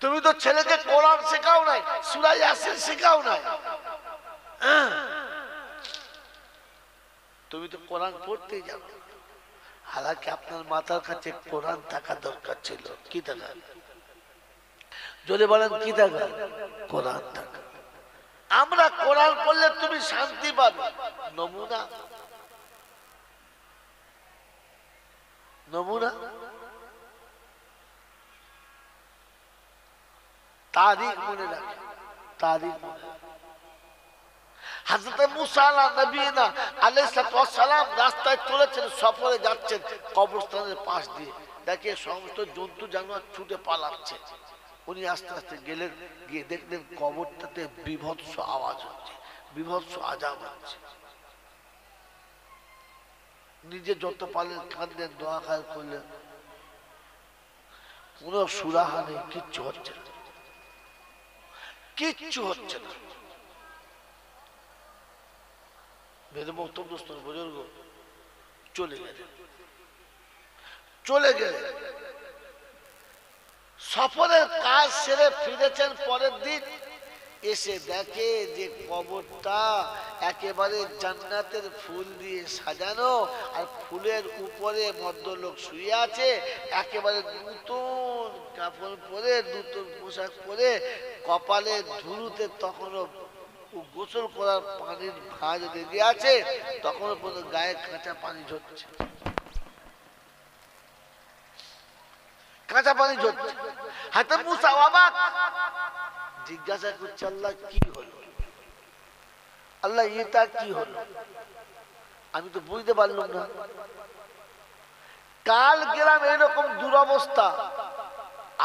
তুমি তো ছেলেকে কোরআন শেখাও নাই, সূরা ইয়াসিন শেখাও নাই, তুমি তো কোরআন পড়তেই জানো। হালাকি আপনার মাথার কাছে কোরআন থাকা দরকার ছিল। কি থাকা? যদি বলেন কি থাকা? কোরআন থাকা। আমরা কোরআন পড়লে তুমি শান্তি পাবে। নমুনা নমুনা তারিখ মনে রাখে, তারিখ মনে রাখে। হযরত মুসা নবীনা আলাইহিস সালাম রাস্তায় চলেছেন, সফরে যাচ্ছেন, কবরস্থানের পাশ দিয়ে দেখে সমস্ত জন্তু জানোয়ার ছুটে পালাচ্ছে। উনি আস্তে আস্তে গেলেন, গিয়ে দেখলেন কবরটাতে বিভৎস আওয়াজ হচ্ছে, বিভৎস আজাব হচ্ছে। নিজে যত পারলেন কাঁদলেন, দোয়া খায় করলেন, কোনো সুরাহা নেই, কিচ্ছু হচ্ছে না, কিচ্ছু হচ্ছে না। মেরে বক্তব্য বুজুর্গ চলে গেলেন, চলে গেলেন। সফরের কাজ সেরে ফিরেছেন পরের দিন, এসে দেখে যে কবরটা একেবারে জান্নাতের ফুল দিয়ে সাজানো, আর ফুলের উপরে ভদ্রলোক শুয়ে আছে, একেবারে নতুন কাপড় পরে, নতুন পোশাক পরে, কপালে ধুলুতে তখনও গোসল করার পানির ভাঁজ লেগে আছে, তখনও পর্যন্ত গায়ে কাঁচা পানি ঝরছে, কাঁচা পানি ঝরছে। হাতে মুসা অবাক, জিজ্ঞাসা করছে আল্লাহ কি হলো, আল্লাহ এটা কি হলো, আমি তো বুঝতে পারলাম না। কাল গেলাম এরকম দুরবস্থা,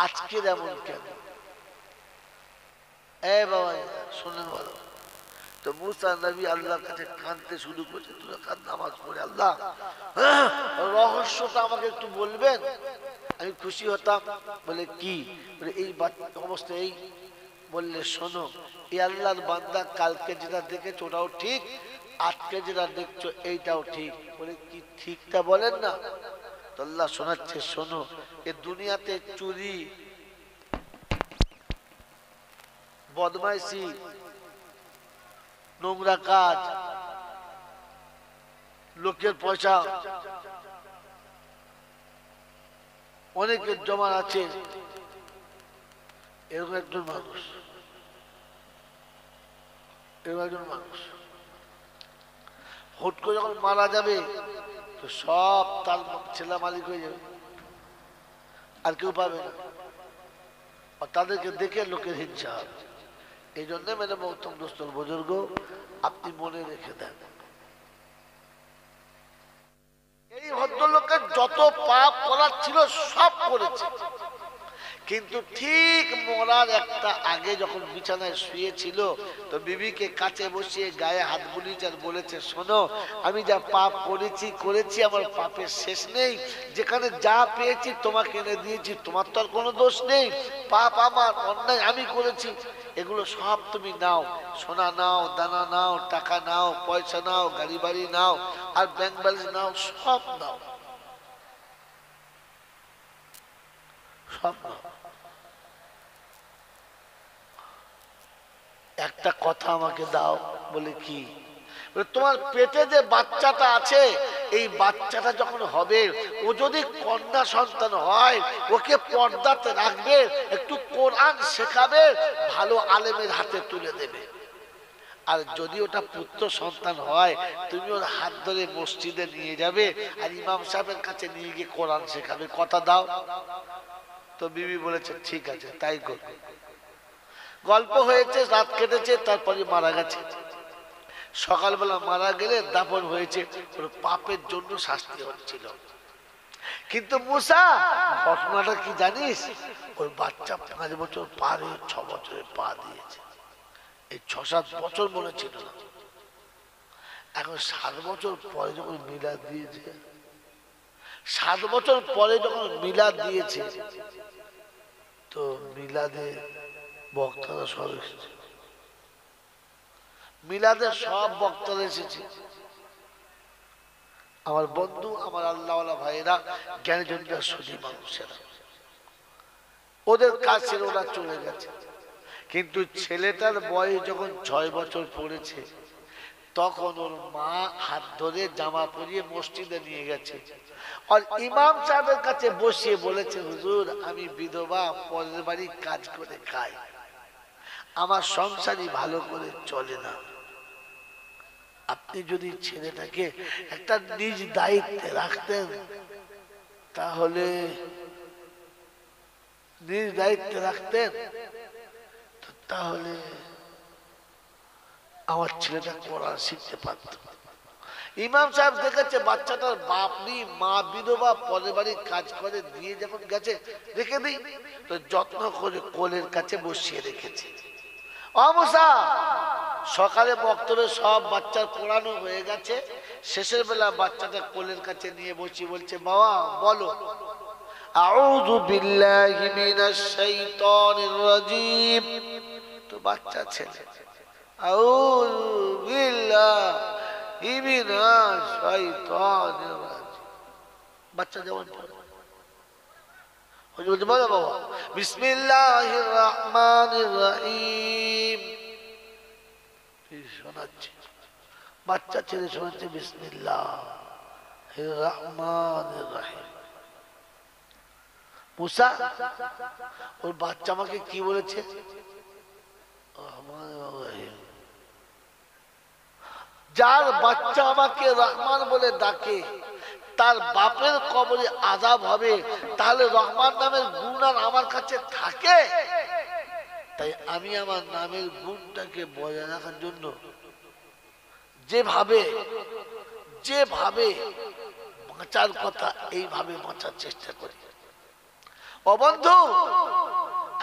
আজকের এমন কেন? এ বাবা শোনেন বলো তো, মুসা নবী আল্লাহর কাছে কাঁদতে শুরু করেছে, তোরা কাঁদ নামাজ পড়ে, আল্লাহ রহস্যটা আমাকে একটু বলবেন, আমি খুশি হতাম। বলে কি? বলে এই অবস্থা এই। বললে শোনো, এই আল্লাহর বান্দা কালকে যেটা দেখেছো ওটাও ঠিক, আজকে যেটা দেখছো এইটাও ঠিক। বলে কি ঠিকটা বলেন না? তো আল্লাহ শোনাচ্ছে, শোনো, এ দুনিয়াতে চুরি, বদমাইশি, নোংরা কাজ, লোকের পয়সা অনেকের জমা আছে, এরকম একজন মানুষ, এরকম একজন মানুষ হুট করে যখন মারা যাবে তো সব তার ছেলে মালিক হয়ে যাবে, আর কেউ পাবে না, আর তাদেরকে দেখে লোকের হিংসা হবে। এই জন্য মেরে মহতম দোস্তর বুজুর্গ, আপনি মনে রেখে দেন, এই ভদ্রলোকের যত পাপ করার ছিল সব করেছে, কিন্তু ঠিক মরার একটা আগে যখন বিছানায় শুয়েছিল তো বিবিকে কাছে বসিয়ে গায়ে হাত বুলিয়েছে আর বলেছে, শোনো, আমি যা পাপ করেছি আমার পাপের শেষ নেই, যেখানে যা পেয়েছি তোমাকে এনে দিয়েছি, তোমার তো আর কোনো দোষ নেই, পাপ আমার, অন্যায় আমি করেছি, এগুলো সব তুমি নাও, সোনা নাও, দানা নাও, টাকা নাও, পয়সা নাও, গাড়ি বাড়ি নাও, আর ব্যাংক ব্যালেন্স নাও, সব নাও, সব নাও। একটা কথা আমাকে দাও। বলে কি? তোমার পেটে যে বাচ্চাটা আছে, এই বাচ্চাটা যখন হবে, ও যদি কন্যা সন্তান হয়, ওকে পর্দাতে রাখবে, একটু কোরআন শেখাবে, ভালো আলেমের হাতে তুলে দেবে, আর যদি ওটা পুত্র সন্তান হয়, তুমি ওর হাত ধরে মসজিদে নিয়ে যাবে আর ইমাম সাহেবের কাছে নিয়ে গিয়ে কোরআন শেখাবে, কথা দাও। তো বিবি বলেছে ঠিক আছে, তাই করবে। গল্প হয়েছে, রাত কেটেছে, তারপরে মারা গেছে। সকালবেলা মারা গেলে দাফন হয়েছে, ওর পাপের জন্য শাস্তি হচ্ছিল। কিন্তু মুসা, ঘটনাটা কি জানিস? ওর বাচ্চা 5 বছর পার হয়ে 6 বছরে পা দিয়েছে। এই 6-7 বছর মনে ছিল না, এখন 7 বছর পরে যখন মিলাদ দিয়েছে, 7 বছর পরে যখন মিলাদ দিয়েছে, তো মিলাদে বক্তারা সব এসেছে, মিলাদের সব বক্তারা এসেছে। আমার বন্ধু, আমার আল্লাহওয়ালা ভাইয়েরা, জ্ঞানীজনরা, সুধী মানুষেরা, ওদের কাজ ছেড়ে ওরা চলে গেছে। কিন্তু ছেলেটার বয়স যখন 6 বছর পড়েছে, তখন ওর মা হাত ধরে জামা পরিয়ে মসজিদে নিয়ে গেছে, আর ইমাম সাহেবের কাছে বসিয়ে বলেছে, হুজুর, আমি বিধবা, পরের বাড়ি কাজ করে খাই, আমার সংসারই ভালো করে চলে না, আপনি যদি ছেলেটাকে একটা নিজ দায়িত্বে রাখতেন, তাহলে নিজ দায়িত্বে রাখতেন, তাহলে আমার ছেলেটা কোরআন শিখতে পারত। ইমাম সাহেব দেখেছে বাচ্চাটার বাপ নেই, মা বিধবা, পরের বাড়ি কাজ করে, দিয়ে যখন গেছে রেখে দিই, তো যত্ন করে কোলের কাছে বসিয়ে রেখেছে। মুসা, সকালে বক্তব্যে সব বাচ্চার পড়ানো হয়ে গেছে, শেষের বেলা বাচ্চাটা কোলের কাছে নিয়ে বসি, বলছে, বাবা বলো, আউযু বিল্লাহি মিনাশ শাইতানির রাজিম। তো বাচ্চা ছেলে, আউযু বিল্লাহি মিনাশ শাইতানির রাজিম, বাচ্চা যেমন পড়ে, হুজুর বলো বাবা, বিসমিল্লাহির রহমানির রহিম, শোনাচ্ছে, বাচ্চা ছেলে শোনাচ্ছে বিসমিল্লাহ রহমানির রহিম। মুসা ওর বাচ্চা আমাকে কি বলেছে? রহমানির রহিম। যার বাচ্চা আমাকে রহমান বলে ডাকে তার বাপের কবরে আযাব হবে, তাহলে রহমান নামের গুণ আর আমার কাছে থাকে? তাই আমি আমার নামের গুণটাকে বজায় রাখার জন্য যেভাবে বাঁচার কথা এইভাবে বাঁচার চেষ্টা করি। ও বন্ধু,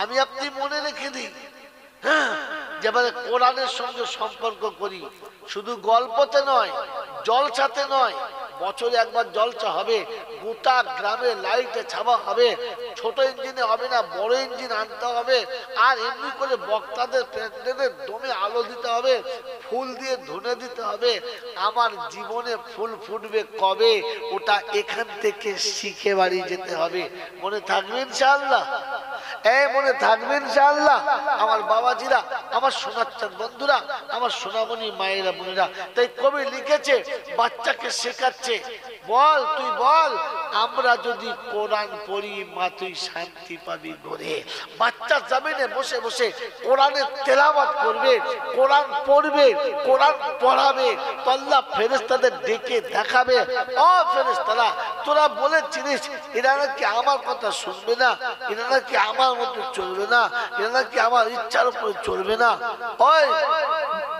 আমি আপনি মনে রেখে দিই, যেভাবে কোরআনের সঙ্গে সম্পর্ক করি, শুধু গল্পতে নয়, জলসাতে নয়, বছরে একবার জলসা হবে, গোটা গ্রামে লাইটে ছাপা হবে, ছোট ইঞ্জিনে হবে না, বড় ইঞ্জিন আনতে হবে, আর এমনি করে বক্তাদের প্যান্ডেলের দমে আলো দিতে হবে, ফুল দিয়ে ধুনে দিতে হবে। আমার জীবনে ফুল ফুটবে কবে? ওটা এখান থেকে শিখে বাড়ি যেতে হবে। মনে থাকবে ইনশাআল্লাহ? মনে থাকবে ইনশাআল্লাহ? আমার বাবাজিরা, আমার সোনাচ্চান বন্ধুরা, আমার সোনামণি মায়েরা বোনেরা, তাই কবি লিখেছে, বাচ্চাকে শেখাচ্ছে, বল তুই বল, আমরা যদি কোরআন পড়ি মা তুই শান্তি পাবি ঘরে। বাচ্চা জমিনে বসে বসে কোরআনের তেলাওয়াত করবে, কোরআন পড়বে, কোরআন পড়াবে, তো আল্লাহ ফেরেশতাদের ডেকে দেখাবে, ও ফেরেশতারা তোরা বলেছিলিস এরা নাকি আমার কথা শুনবে না, এরা নাকি আমার মতো চলবে না, এরা নাকি আমার ইচ্ছার উপরে চলবে না। ওই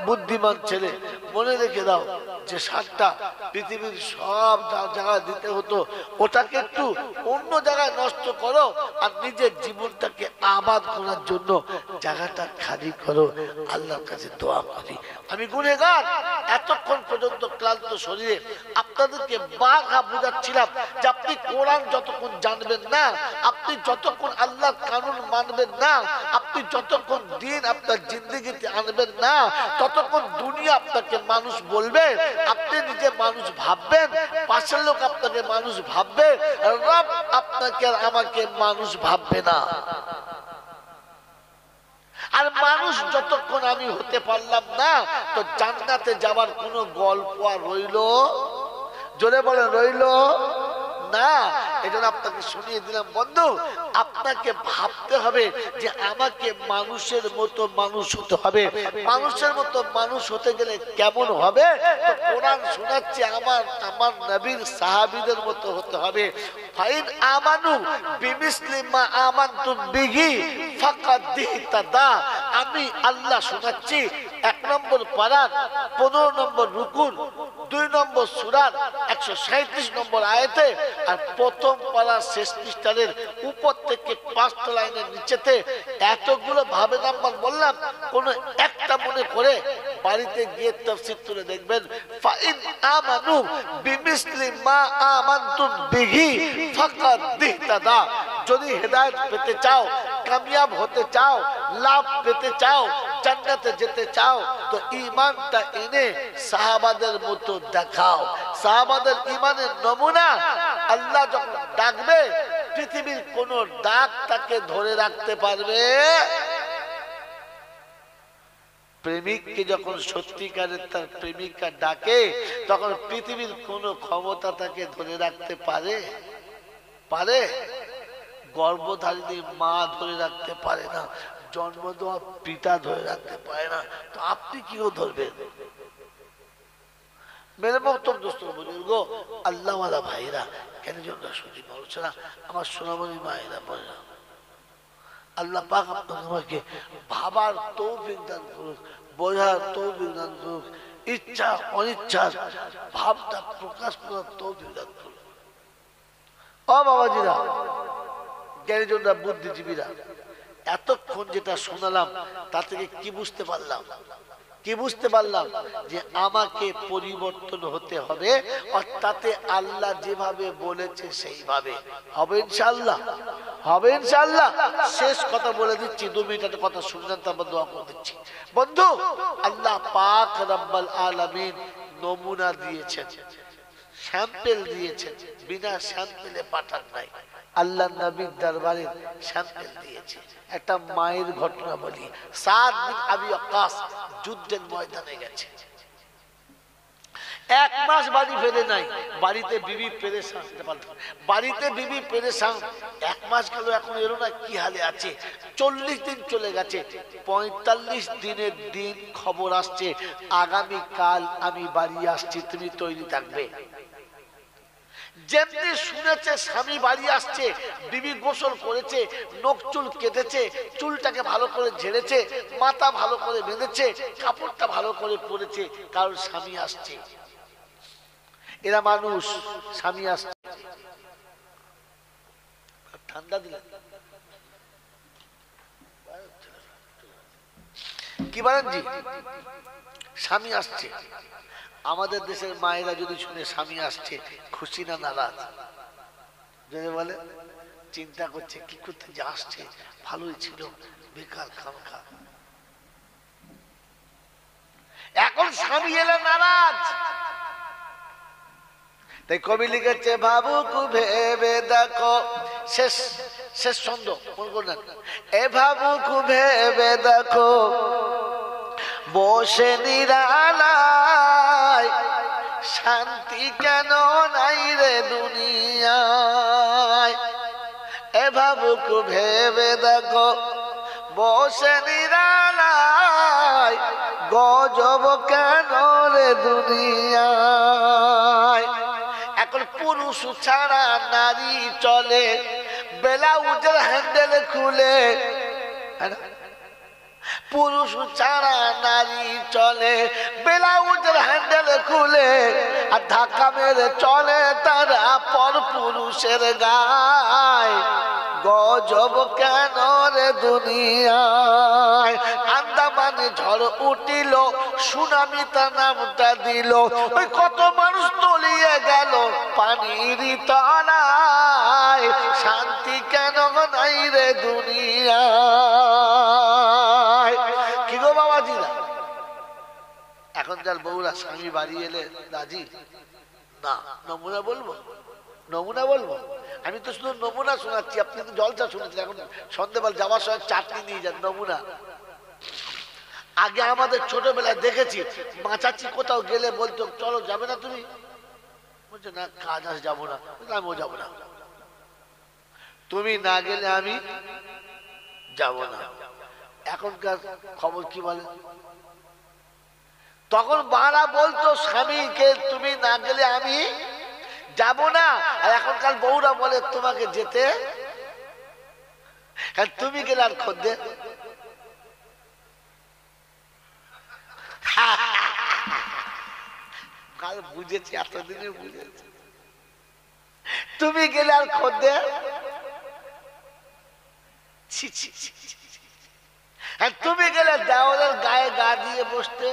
বুদ্ধিমান ছেলে, মনে রেখে দাও যে সাতটা পৃথিবীর সব জায়গায় দিতে হতো, ওটাকে একটু অন্য জায়গায় নষ্ট করো, আর নিজের জীবনটাকে আবাদ করার জন্য জায়গাটা খালি করো। আল্লাহর কাছে দোয়া করি। আমি গুনেহগার, এতক্ষণ পর্যন্ত ক্লান্ত শরীরে আপনাদেরকে বারবার বুঝাচ্ছিলাম যে আপনি কোরআন যতক্ষণ জানবেন না, আপনি যতক্ষণ আল্লাহর কানুন মানবেন না, আপনি যতক্ষণ দিন আপনার জিন্দগিতে আনবেন না, ততক্ষণ দুনিয়া আপনাকে মানুষ বলবে, আপনি নিজে মানুষ ভাববেন, পাশের লোক আপনাকে মানুষ ভাববে, রব আপনাকে আর আমাকে মানুষ ভাববে না। আর মানুষ যতক্ষণ আমি হতে পারলাম না, তো জান্নাতে যাওয়ার কোনো গল্প আর রইল? জোরে বলেন, রইল না। এজন্য আপনাকে শুনিয়ে দিলাম বন্ধু, আপনাকে ভাবতে হবে যে আমাকে মানুষের মতো মানুষ হতে হবে। মানুষের মতো মানুষ হতে গেলে কেমন হবে? তো কোরআন শোনাচ্ছে আমার নবীর সাহাবীদের মতো হতে হবে। ফাইন আমানু বিমিসলি মা আমানতুম বিহি ফাকাদ ইহতাদা। আমি আল্লাহ শোনাচ্ছি 1 নম্বর পারার 15 নম্বর রুকুর 2 নম্বর সূরার 137 নম্বর আয়াতে, আর প্রথম পারার শেষ পৃষ্ঠার উপর থেকে 5টা লাইনের নিচেতে এতগুলো ভাবে নাম্বার বললাম, কোন একটা মনে করে বাড়িতে গিয়ে তাফসীর তুলে দেখবেন। ফাইন আমানু বিমিসলি মা আমানতুম বিহি ফাকাদ ইহতাদা। যদি হেদায়েত পেতে চাও, কামিয়াব হতে চাও, লাভ পেতে চাও, জান্নাতে যেতে চাও, তো ঈমানটা এনে সাহাবাদের মতো দেখাও। সাহাবাদের ঈমানের নমুনা আল্লাহ যখন ডাকবে, পৃথিবীর কোন ডাক তাকে ধরে রাখতে পারবে? প্রেমিককে যখন সত্যিকারের তার প্রেমিকা ডাকে, তখন পৃথিবীর কোন ক্ষমতা তাকে ধরে রাখতে পারে? পারে? গর্ভধারিণী মা ধরে রাখতে পারে না, জন্ম দেওয়া পিতা ধরে রাখতে পারে না, তো আপনি কিও ধরবেন? মেরে মহতম দোস্ত বুজুর্গ, আল্লাহওয়ালা ভাইরা, কেন জন্য শুনি বলছে না আমার সোনামণি মায়েরা বলে না, আল্লাহ পাক আপনাকে আমাকে ভাবার তৌফিক দান করুক, বোঝার তৌফিক দান করুক, ইচ্ছা অনিচ্ছার ভাবটা প্রকাশ করার তৌফিক দান করুক। ও বাবাজিরা, জ্ঞানীজনরা, বুদ্ধিজীবীরা, এতক্ষণ যেটা শোনালাম তা থেকে কি বুঝতে পারলাম? কি বুঝতে পারলাম? যে আমাকে পরিবর্তন হতে হবে, আর তাতে আল্লাহ যেভাবে বলেছে সেইভাবে হবে ইনশাআল্লাহ, হবে ইনশাআল্লাহ। শেষ কথা বলে দিচ্ছি, 2 মিনিটের কথা শুনলেন, তারপর দোয়া করে দিচ্ছি। বন্ধু, আল্লাহ পাক রব্বুল আলামিন নমুনা দিয়েছেন, স্যাম্পল দিয়েছেন, বিনা স্যাম্পলে পাঠান নাই। আল্লাহ নবীর দরবারে স্যাম্পল দিয়েছে। একটা মায়ের ঘটনা বলি। সাদ বিন আবি ওয়াক্কাস যুদ্ধের ময়দানে গেছে, 1 মাস বাড়ি ফেরে নাই। বাড়িতে বিবি পেরেশান, বাড়িতে বিবি পেরেশান। 1 মাস গেল, এখন এলো না, কি হালে আছে। 40 দিন চলে গেছে, 45 দিনের দিন খবর আসছে আগামী কাল আমি বাড়ি আসছি, তুমি তৈরি থাকবে। যেমনি শুনেছে স্বামী বাড়ি আসছে, বিবি গোসল করেছে, নখ চুল কেটেছে, চুলটাকে ভালো করে ঝেড়েছে, মাথা ভালো করে বেঁধেছে, কাপড়টা ভালো করে পরেছে, কারণ স্বামী আসছে। এরা মানুষ, স্বামী আসছে। ঠান্ডা দিলে কি বলেন জি? স্বামী আসছে। আমাদের দেশের মায়েরা যদি শুনে স্বামী আসছে, খুশি না নারাজ? যদি বলে চিন্তা করছে কি করতে যে আসছে, ভালোই ছিল, বেকার খামখা। এখন স্বামী এলে নারাজ। তাই কবি লিখেছে ভাবুক ভেবে দেখো, শেষ শেষ ছন্দ মনে করলেন, এ ভাবুক ভেবে দেখো বসে নিরালায়, শান্তি কেন নাই রে দুনিয়ায়। এ ভাবুক ভেবে দেখো বসে নিরালায়, গজব কেন রে দুনিয়ায়। এখন পুরুষ ছাড়া নারী চলে, ব্লাউজের হ্যান্ডেল খুলে। পুরুষ ছাড়া নারী চলে, ব্লাউজের হ্যান্ডেল খুলে, আর ধাক্কা মেরে চলে তারা পর পুরুষের গায়। গজব কেন রে দুনিয়ায়। আন্দামানে ঝড় উঠিল, সুনামি তার নামটা দিল, ওই কত মানুষ তলিয়ে গেল পানির তলায়। শান্তি কেন নাই রে দুনিয়ায়। কি গো বাবাজিরা, এখন যার বউরা স্বামী বাড়ি এলে রাজি না? নমুনা বলবো, নমুনা বলবো। আমি তো শুধু নমুনা শোনাচ্ছি, আপনি তো জলসা শুনেছেন। এখন সন্ধ্যেবেলা যাওয়ার সময় চাটনি নিয়ে যান, নমুনা। আগে আমাদের ছোটবেলায় দেখেছি, মাচাচ্ছি কোথাও গেলে বলতো চলো, যাবে না তুমি? বলছে না, কাজ আস যাবো না। আমিও যাবো না, তুমি না গেলে আমি যাবো না। এখনকার খবর কি বলে? তখন মারা বলতো স্বামীকে তুমি না গেলে আমি যাব না, আর এখনকার বউরা বলে তোমাকে যেতে, তুমি গেলে আর খদ্দে। কাল বুঝেছি, এতদিনে বুঝেছি, তুমি গেলে আর খদ্দে। তুমি গেলে দেওয়ালের গায়ে গা দিয়ে বসতে,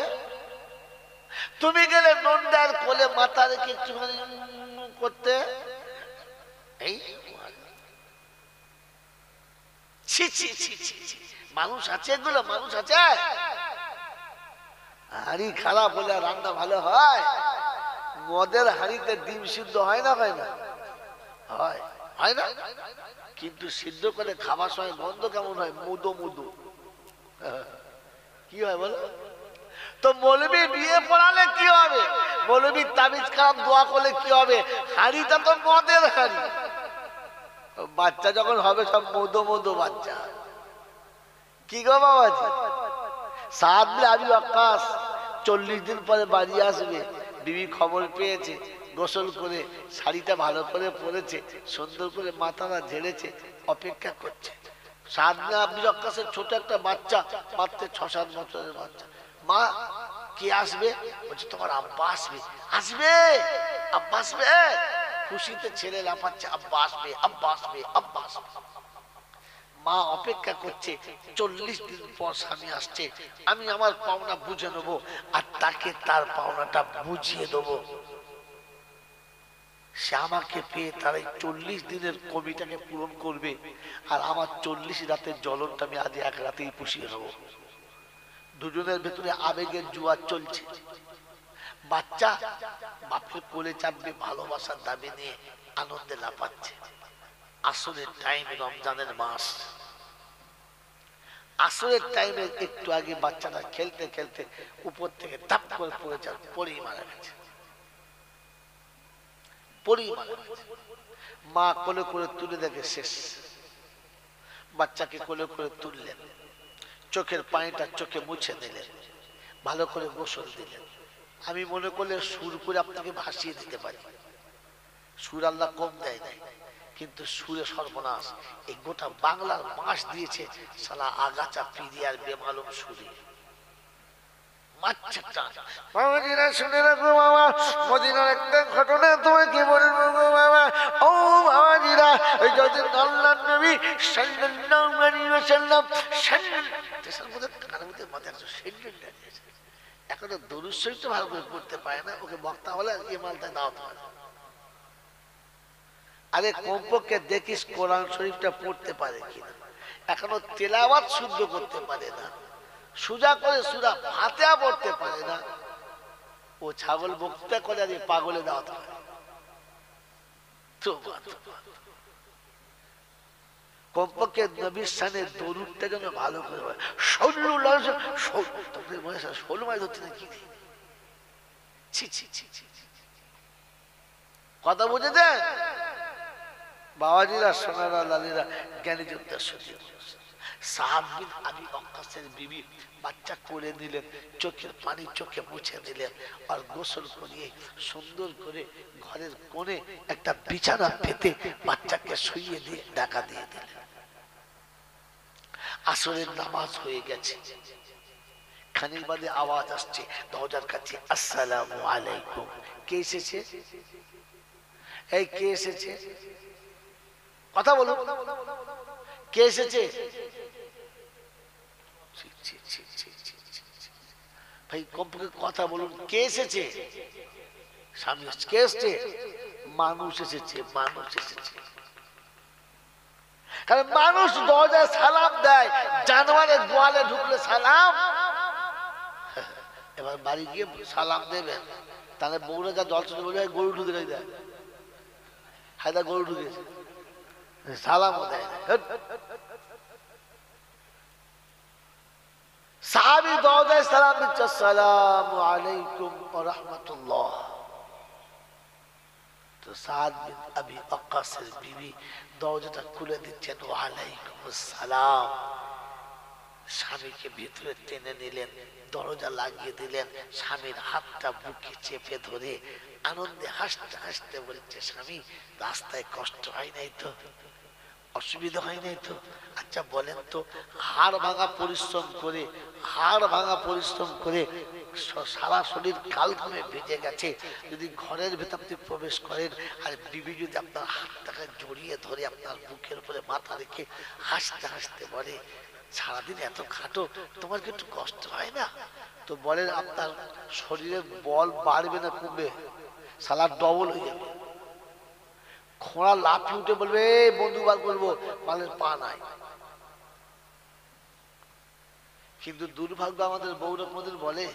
তুমি গেলে নন্দার কোলে মাথা রেখে একটুখানি করতে। এই মানুষ আছে, এগুলো মানুষ আছে। হাড়ি খারাপ হলে রান্না ভালো হয়? মদের হাড়িতে ডিম সিদ্ধ হয় না? হয় না? হয়, হয় না? কিন্তু সিদ্ধ করে খাবার সময় গন্ধ কেমন হয়? মুদো মুদো। কি হয় বলো তো? মৌলবি বিয়ে পড়ালে কি হবে? মৌলবি তাবিজ খারাপ দোয়া করলে কি হবে? হাড়িটা তো মদের হাড়ি। বাচ্চা যখন হবে সব মধু মধু বাচ্চা। কি গো বাবাজি, সাদ বিন আবি ওয়াক্কাস 40 দিন পরে বাড়ি আসবে। বিবি খবর পেয়েছে, গোসল করে শাড়িটা ভালো করে পরেছে, সুন্দর করে মাথাটা ঝেড়েছে, অপেক্ষা করছে। সাদ বিন আবি ওয়াক্কাসের ছোট একটা বাচ্চা, মাত্র 6-7 বছরের বাচ্চা। মা কে আসবে? বলছে তোমার আব্বা আসবে। আসবে? আব্বা আসবে? খুশিতে ছেলে লাফাচ্ছে, আব্বা আসবে, আব্বা আসবে, আব্বা আসবে। মা অপেক্ষা করছে, 40 দিন পর স্বামী আসছে, আমি আমার পাওনা বুঝে নেবো, আর তাকে তার পাওনাটা বুঝিয়ে দেবো। সে আমাকে পেয়ে তার এই 40 দিনের কমিটাকে পূরণ করবে, আর আমার 40 রাতের জ্বলনটা আমি আজ এক রাতেই পুষিয়ে নেবো। দুজনের ভেতরে আবেগের জোয়ার চলছে। বাচ্চা বাপের কোলে চাপবে, ভালোবাসার দাবি নিয়ে আনন্দে লাফাচ্ছে। আসরের টাইমে, রমজানের মাস, আসরের টাইমে একটু আগে বাচ্চাটা খেলতে খেলতে উপর থেকে টাপ করে পড়ে যান, পড়েই মারা গেছে, পড়েই মারা গেছে। মা কোলে করে তুলে দেখে শেষ। বাচ্চাকে কোলে করে তুললেন, চোখের পানিটা চোখে মুছে দিলেন, ভালো করে গোসল দিলেন। আমি মনে করলে সুর করে আপনাকে ভাসিয়ে দিতে পারি, সুর আল্লাহ কম দেয় নাই, কিন্তু সুরে সর্বনাশ। এই গোটা বাংলার মাস দিয়েছে সালা আগাছা পিরিয়ার বেমালুম সুরে। শুনে রাখো বাবা, মদিনার একটা ঘটনা তোমাকে বলবো গো বাবা। ও বাবাজিরা, ওই যদিন আল্লাহর নবী সাল্লাল্লাহু আলাইহি ওয়াসাল্লাম এখনো দরুদ শরীফ তো ভালো করে পড়তে পারে না, ওকে বক্তা হলে এই মালটা দাওয়াত হয়। আরে কমপক্ষে দেখিস কোরআন শরীফটা পড়তে পারে কিনা, এখনো তেলাওয়াত শুদ্ধ করতে পারে না, সুজা করে সূরা ফাতিহা পড়তে পারে না। ও ছাগল বক্তা করে আর পাগলে দাওয়াত হয়। কমপক্ষে নবীর শানে দরুদটা যেন ভালো করে হয়। 16 মাইল হচ্ছে না কি? কথা বুঝে দেন বাবাজিরা, সোনারা, লালীরা, জ্ঞানী যোদ্ধা সত্যি। সাদ বিন আবি ওয়াক্কাসের বিবি বাচ্চা করে দিলেন, চোখের পানি চোখে মুছে দিলেন, আর গোসল করিয়ে সুন্দর করে ঘরের কোণে একটা বিছানা পেতে বাচ্চাকে শুইয়ে দিয়ে ঢাকা দিয়ে দিলেন। আসরের নামাজ হয়ে গেছে, খানিক বাদে আওয়াজ আসছে দরজার কাছে, আসসালামু আলাইকুম। কে এসেছে? এই কে এসেছে? কথা বলো, কে এসেছে? ভাই কমপক্ষে কথা বলুন, কে এসেছে? স্বামী কে এসেছে? মানুষ এসেছে, মানুষ এসেছে। কারণ মানুষ দরজায় সালাম দেয়, জানোয়ারের গোয়ালে ঢুকলে সালাম। এবার বাড়ি গিয়ে সালাম দেবেন, তাহলে বউরা যা জল চলে বলে গরু ঢুকে দেয়, হায়দা গরু ঢুকেছে, সালামও দেয় না। সাহাবী দরজায় সালাম দিচ্ছে, আসসালামু আলাইকুম ওয়া রাহমাতুল্লাহ। তো সাদ বিন আবি ওয়াক্কাসের বিবি দরজাটা খুলে দিচ্ছেন, ওয়া আলাইকুম আসসালাম। স্বামীকে ভিতরে টেনে নিলেন, দরজা লাগিয়ে দিলেন, স্বামীর হাতটা বুকে চেপে ধরে আনন্দে হাসতে হাসতে বলছে, স্বামী রাস্তায় কষ্ট হয় নাই তো, অসুবিধা হয় নাই তো? আচ্ছা বলেন তো, হাড় ভাঙা পরিশ্রম করে, হাড় ভাঙা পরিশ্রম করে সারা শরীর কাল ঘামে ভেজে গেছে, যদি ঘরের ভেতর আপনি প্রবেশ করেন আর বিবি যদি আপনার হাতটাকে জড়িয়ে ধরে আপনার বুকের উপরে মাথা রেখে হাসতে হাসতে বলে, সারাদিন এত খাটো, তোমার কি একটু কষ্ট হয় না? তো বলেন আপনার শরীরের বল বাড়বে না কমবে? সালা ডবল হয়ে যাবে। খোঁড়া লাফিয়ে উঠে বলবে, বন্ধু বার করবো, মালের পা নাই। কিন্তু দুর্ভাগ্য আমাদের বউরা কোনদিন বলে,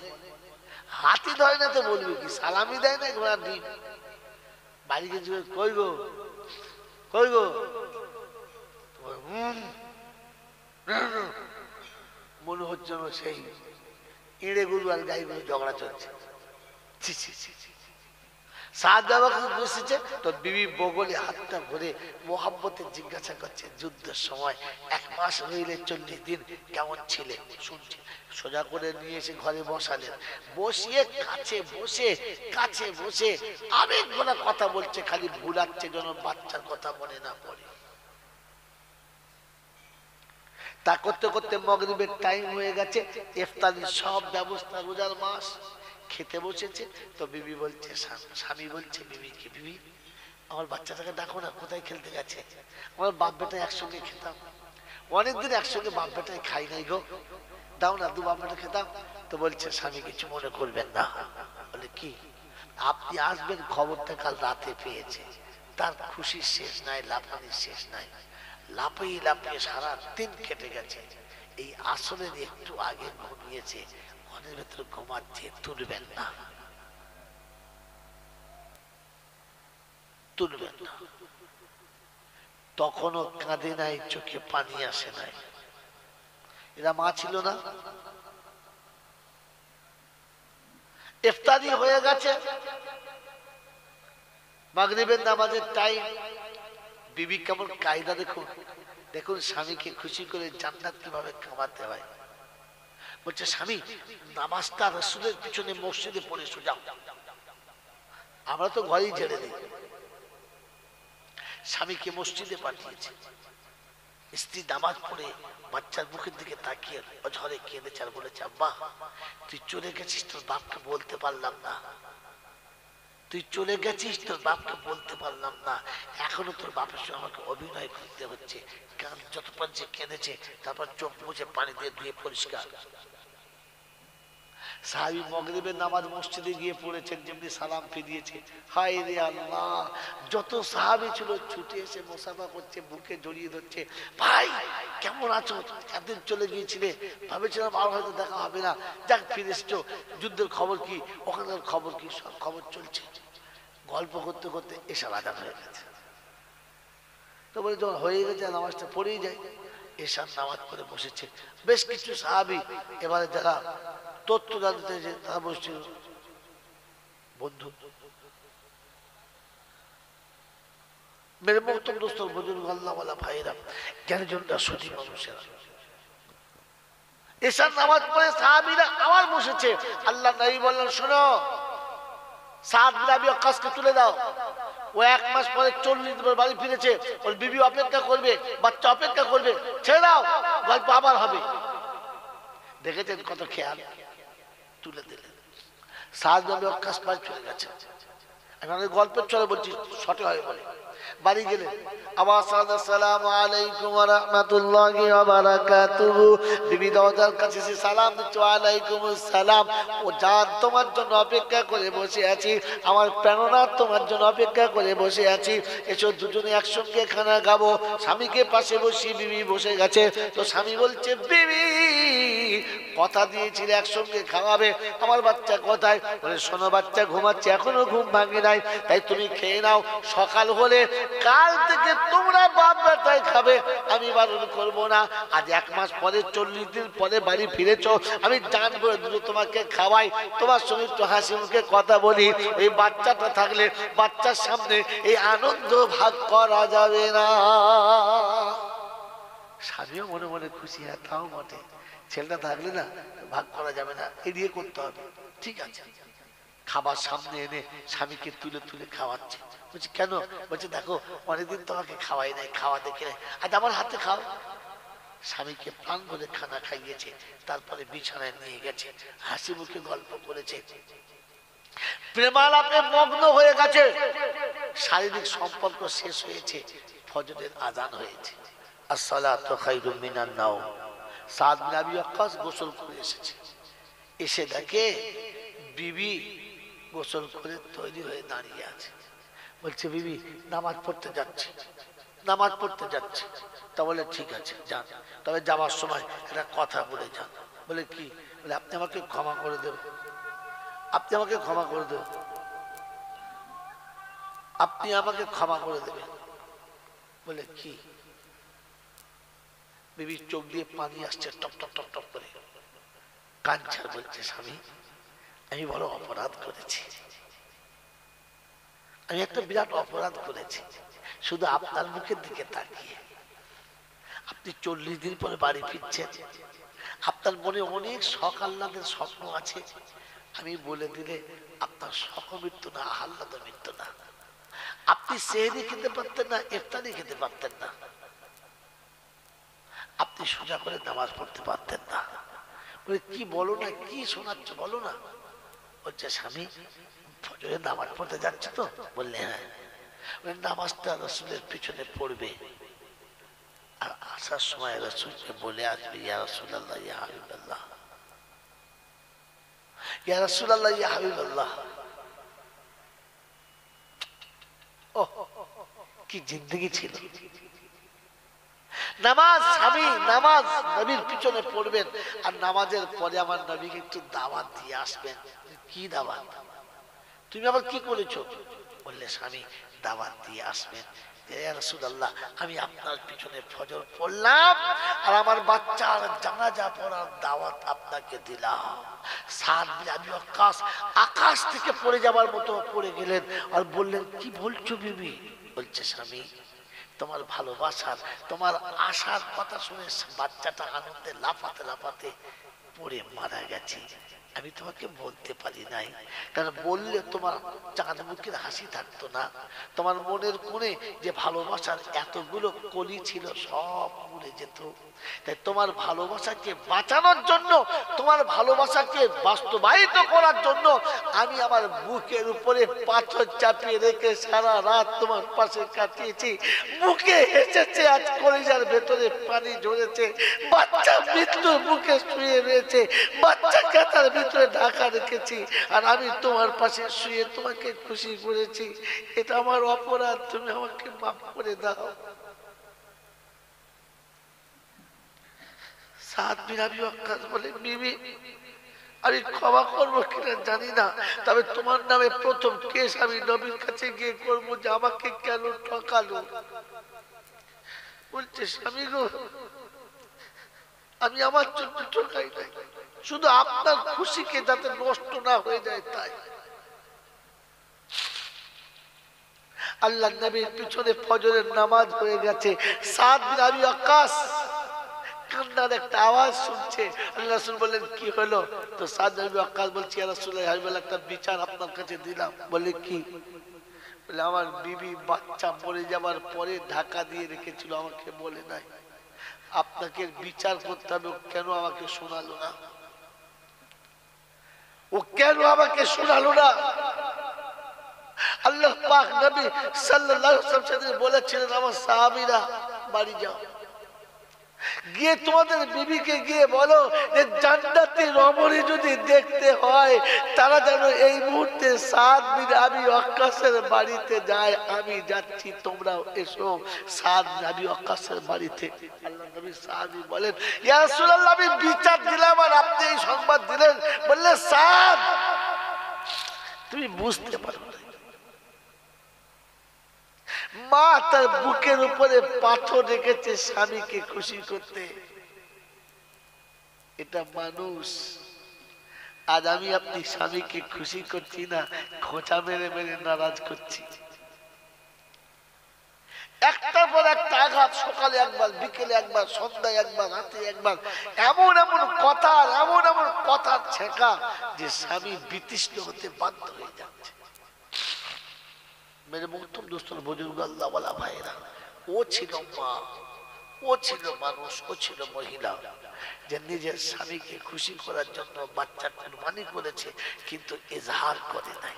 হাতি ধরে না তো বলবে কি, সালামি দেয় না ঘোড়ার ডিম। বাড়ি গেছি, কই গো, কই গো, মনে হচ্ছে সেই ইঁড়ে গরু আর গাই গরু ঝগড়া চলছে। বসেছে তো বিবি বগলে হাতটা ভরে মোহাম্মতে জিজ্ঞাসা করছে, যুদ্ধের সময় 1 মাস রইলে 40 দিন কেমন ছিলে? শুনছে, সোজা করে নিয়ে এসে ঘরে বসালেন, বসিয়ে কাছে বসে আবেগ ভরা কথা বলছে, খালি ভুলাচ্ছে যেন বাচ্চার কথা মনে না পড়ে। তা করতে করতে মাগরিবের টাইম হয়ে গেছে, ইফতারির সব ব্যবস্থা, রোজার মাস, খেতে বসেছে। তো বিবি বলছে, স্বামী বলছে বিবিকে, বিবি আমার বাচ্চাটাকে ডাকো না, কোথায় খেলতে গেছে? আমার বাপ বেটা একসঙ্গে খেতাম, অনেকদিন একসঙ্গে বাপ বেটাই খাই নাই গো, দাও না, 2 বাপ বেটা খেতাম। তো বলছে, স্বামী কিছু মনে করবেন না। বলে কি? আপনি আসবেন খবরটা কাল রাতে পেয়েছে, তার খুশির শেষ নাই, লাফানির শেষ নাই, লাফিয়ে লাফিয়ে সারা দিন কেটে গেছে, এই আসলের একটু আগে ঘুমিয়েছে, ঘরের ভেতরে ঘুমাচ্ছে, তুলবেন না, তুলবেন না। তখনও কাঁদে নাই, চোখে পানি আসে নাই। এরা মা ছিল না? ইফতারি হয়ে গেছে, মাগরিবের নামাজের টাইম। বিবি কেমন কায়দা দেখুন, দেখুন স্বামীকে খুশি করে জান্নাত কিভাবে কামাতে হয়। বলছে স্বামী নামাজটা রাসূলের পিছনে মসজিদে পড়ে এসো, যাও। আমরা তো ঘরেই ঝেড়ে দিই। স্বামীকে মসজিদে পাঠিয়েছে, স্ত্রী নামাজ পড়ে বাচ্চার মুখের দিকে তাকিয়ে অঝরে কেঁদেছে আর বলেছে আব্বা তুই চলে গেছিস, তোর বাপকে বলতে পারলাম না, তুই চলে গেছিস, তোর বাপকে বলতে পারলাম না, এখনো তোর বাপের সঙ্গে আমাকে অভিনয় করতে হচ্ছে। কারণ যতক্ষণ যে কেঁদেছে তারপর চোখ মুছে পানি দিয়ে ধুয়ে পরিষ্কার। সাহাবী মাগরিবের নামাজ মসজিদে গিয়ে পড়েছেন, যেমনি সালাম ফিরিয়েছে, হায় রে আল্লাহ, যত সাহাবী ছিল ছুটে এসে মুসাফা করছে, বুকে জড়িয়ে ধরছে, ভাই কেমন আছো, একদিন চলে গিয়েছিলে, ভেবেছিলাম আর হয়তো দেখা হবে না, যাক ফিরে এসছো, যুদ্ধের খবর কি, ওখানকার খবর কি, সব খবর চলছে। গল্প করতে করতে এশার আজান হয়ে গেছে। তো বলে যখন হয়ে গেছে নামাজটা পড়েই যায়। এশার নামাজ পড়ে বসেছে বেশ কিছু সাহাবী, এবারে যারা তথ্য জানতে যে তারা বসছিল, বন্ধু মেরে মোহতরম দোস্ত, বুজুর্গ, আল্লাহওয়ালা ভাইরা, জ্ঞানীজনরা, সতী মানুষেরা, এশার নামাজ পড়ে সাহাবীরা আবার বসেছে। আল্লাহ নবী বললেন শোনো, সাদ বিন আবি ওয়াক্কাসকে তুলে দাও। ও 1 মাস পরে 40 দিন বাড়ি ফিরেছে, ওর বিবি অপেক্ষা করবে, বাচ্চা অপেক্ষা করবে, ছেড়ে দাও, গল্প আবার হবে। দেখেছেন কত খেয়াল, তুলে দিলেন। সাদ বিন আবি ওয়াক্কাস বাড়ি চলে গেছে। এখন গল্পের চলে বলছি, শর্টে হয় বলে। বাড়ি গেলেন, আসসালামু আলাইকুম ওয়া রাহমাতুল্লাহি ওয়া বারাকাতুহু। বিবি দরজার কাছে এসে সালাম দিচ্ছে, ওয়া আলাইকুমুস সালাম। ও জান তোমার জন্য অপেক্ষা করে বসে আছি, আমার প্রাণনাথ তোমার জন্য অপেক্ষা করে বসে আছি, এসো দুজনে একসঙ্গে খানা খাবো। স্বামীকে পাশে বসিয়ে বিবি বসে গেছে। তো স্বামী বলছে বিবি কথা দিয়েছিলে একসঙ্গে খাওয়াবে, আমার বাচ্চা কোথায়? বলে শোনো বাচ্চা ঘুমাচ্ছে, এখনো ঘুম ভাঙে নাই, তাই তুমি খেয়ে নাও, সকাল হলে কাল থেকে তোমরা বাপ বেটায় খাবে, আমি বারণ করবো না। আজ 1 মাস পরে 40 দিন পরে বাড়ি ফিরেছো, আমি জান করে দুটো তোমাকে খাওয়াই, তোমার সঙ্গে একটু হাসি মুখে কথা বলি। এই বাচ্চাটা থাকলে বাচ্চার সামনে এই আনন্দ ভাগ করা যাবে না। স্বামীও মনে মনে খুশি, হ্যাঁ তাও বটে, ছেলেটা থাকলে না ভাগ করা যাবে না, এড়িয়ে করতে হবে। ঠিক আছে, খাবার সামনে এনে স্বামীকে তুলে তুলে খাওয়াচ্ছে। বলছি কেন? বলছে দেখো অনেকদিন তোমাকে খাওয়াই নাই, খাওয়া দেখে নাই, আজ আমার হাতে খাও। স্বামীকে প্রাণ ভরে খানা খাইয়েছে, তারপরে বিছানায় নিয়ে গেছে, হাসি মুখে গল্প করেছে, প্রেমালাপে মগ্ন হয়ে গেছে। শারীরিক সম্পর্ক শেষ হয়েছে, ফজরের আজান হয়েছে। আসসালাতু খায়রুম মিনান নাওম। সাদ বিন আবি ওয়াক্কাস গোসল করে এসেছে, এসে দেখে বিবি গোসল করে তৈরি হয়ে দাঁড়িয়ে আছে। বলছে বিবি নামাজ পড়তে যাচ্ছে, নামাজ পড়তে যাচ্ছে। তা বলে ঠিক আছে যান, তবে যাওয়ার সময় একটা কথা বলে যান। বলে কি? বলে আপনি আমাকে ক্ষমা করে দেবেন, আপনি আমাকে ক্ষমা করে দেবেন, আপনি আমাকে ক্ষমা করে দেবেন। বলে কি? বিবির চোখ দিয়ে পানি আসছে টপ টপ টপ টপ করে, কাঁদছে, বলছে স্বামী আমি বড় অপরাধ করেছি, আমি একটা বিরাট অপরাধ করেছি, শুধু আপনার মুখের দিকে তাকিয়ে। আপনি 40 দিন পরে বাড়ি ফিরছেন, আপনার মনে অনেক শখ আহ্লাদের স্বপ্ন আছে, আমি বলে দিলে আপনার শখ মৃত্যু না, আহ্লাদ মৃত্যু না। আপনি সেহরি খেতে পারতেন না, ইফতারি খেতে পারতেন না, আপনি সোজা করে নামাজ পড়তে পারতেন না। বলে কি বলো না, কি শোনাচ্ছ বলো না। বলছে স্বামী ফজরে নামাজ পড়তে যাচ্ছে তো? বললে হ্যাঁ। নামাজটা রাসূলের পিছনে পড়বে, আর আসার সময় রাসূলকে বলে আসবে ইয়া রাসূলুল্লাহ ইয়া হাবিবাল্লাহ, ইয়া রাসূলুল্লাহ ইয়া হাবিবাল্লাহ। ও কি জিন্দেগি ছিল! নামাজ স্বামী নামাজ নবীর পিছনে পড়বেন, আর নামাজের পরে আমার নবীকে একটু দাওয়াত দিয়ে আসবেন। কি দাওয়াত? তুমি আবার কি করেছো? বললে স্বামী দাওয়াত দিয়ে আসবেন, ইয়া রাসূলুল্লাহ, আমি আপনার পিছনে ফজর পড়লাম আর আমার বাচ্চার জানাজা পড়ার দাওয়াত আপনাকে দিলাম। সাদ বিন আবি ওয়াক্কাস আকাশ থেকে পড়ে যাবার মতো পড়ে গেলেন আর বললেন, কি বলছো বিবি? বলছে, স্বামী, তোমার ভালোবাসার, তোমার আশার কথা শুনে বাচ্চাটা আনন্দে লাফাতে লাফাতে পড়ে মারা গেছে। আমি তোমাকে বলতে পারি নাই, কারণ বললে তোমার চাঁদ মুখের হাসি থাকতো না। তোমার মনের কোণে যে ভালোবাসার এতগুলো কলি ছিল সব মরে যেত। তাই তোমার ভালোবাসাকে বাঁচানোর জন্য, তোমার ভালোবাসাকে বাস্তবায়িত করার জন্য আমি আমার বুকের উপরে পাথর চাপিয়ে রেখে সারা রাত তোমার পাশে কাটিয়েছি। বুকে হেসেছে, আজ কলিজার ভেতরে পানি ঝরেছে। বাচ্চা মৃত্যুর বুকে শুয়ে রয়েছে, বাচ্চাকে তার ভিতরে ঢাকা রেখেছি, আর আমি তোমার পাশে শুয়ে তোমাকে খুশি করেছি। এটা আমার অপরাধ, তুমি আমাকে মাফ করে দাও। সাদ বিন আবি ওয়াক্কাস বলে, বিবি, আমি ক্ষমা করবো কিনা জানি না, তবে তোমার নামে প্রথম কেস আমি নবীর কাছে গিয়ে করবো যে আমাকে কেন ঠকালো। বলছে, স্বামী গো, আমি আমার জন্য ঠকাই নাই, শুধু আপনার খুশিকে যাতে নষ্ট না হয়ে যায় তাই। আল্লাহ নবীর পিছনে ফজরের নামাজ হয়ে গেছে। সাদ বিন আবি ওয়াক্কাস কান্নার একটা আওয়াজ শুনছে। আল্লাহ রাসূল বললেন, কি হলো? তো সাদ বিন আবি ওয়াক্কাস বলছে, ইয়া রাসূলুল্লাহ, আমি বলে একটা বিচার আপনার কাছে দিলাম। বলে, কি? বলে, আমার বিবি বাচ্চা মরে যাবার পরে ঢাকা দিয়ে রেখেছিল, আমাকে বলে নাই। আপনাকে বিচার করতে হবে, কেন আমাকে শোনালো না? ও কেন আমাকে শোনালো না? আল্লাহ পাক নবী সাল্লাল্লাহু আলাইহি ওয়াসাল্লাম বলেছিলেন, আমার সাহাবীরা বাড়ি যাও, গিয়ে তোমাদের বিবিকে গিয়ে বলো যে জান্নাতি রমণী যদি দেখতে হয় তারা যেন এই মুহূর্তে সাদ বিন আবি ওয়াক্কাসের বাড়িতে যায়। আমি যাচ্ছি, তোমরাও এসো সাদ বিন আবি ওয়াক্কাসের বাড়িতে। আল্লাহ নবী সাহাবী বলেন, ইয়া রাসূলুল্লাহ, আমি বিচার দিলাম আর আপনি এই সংবাদ দিলেন। বললে, সাদ, তুমি বুঝতে পারো না, মা তার বুকের উপরে পাথর রেখেছে স্বামীকে খুশি করতে। এটা মানুষ। আজ আমি আপনি স্বামীকে খুশি করছি না, খোঁচা মেরে মেরে নারাজ করছি। একটার পর একটা আঘাত, সকালে একবার, বিকেলে একবার, সন্ধ্যায় একবার, রাতে একবার, এমন এমন কথা, এমন এমন কথা ছেঁকা যে স্বামী বিতৃষ্ণ হতে বাধ্য হয়ে যাচ্ছে। মেরে মুহতম দোস্তর বুজুর্গ আল্লাহ ওয়ালা ভাইরা, ও ছিল মা, ও ছিল মানুষ, ও ছিল মহিলা, যে নিজের স্বামীকে খুশি করার জন্য বাচ্চা কুরবানি করেছে, কিন্তু ইজহার করে নাই।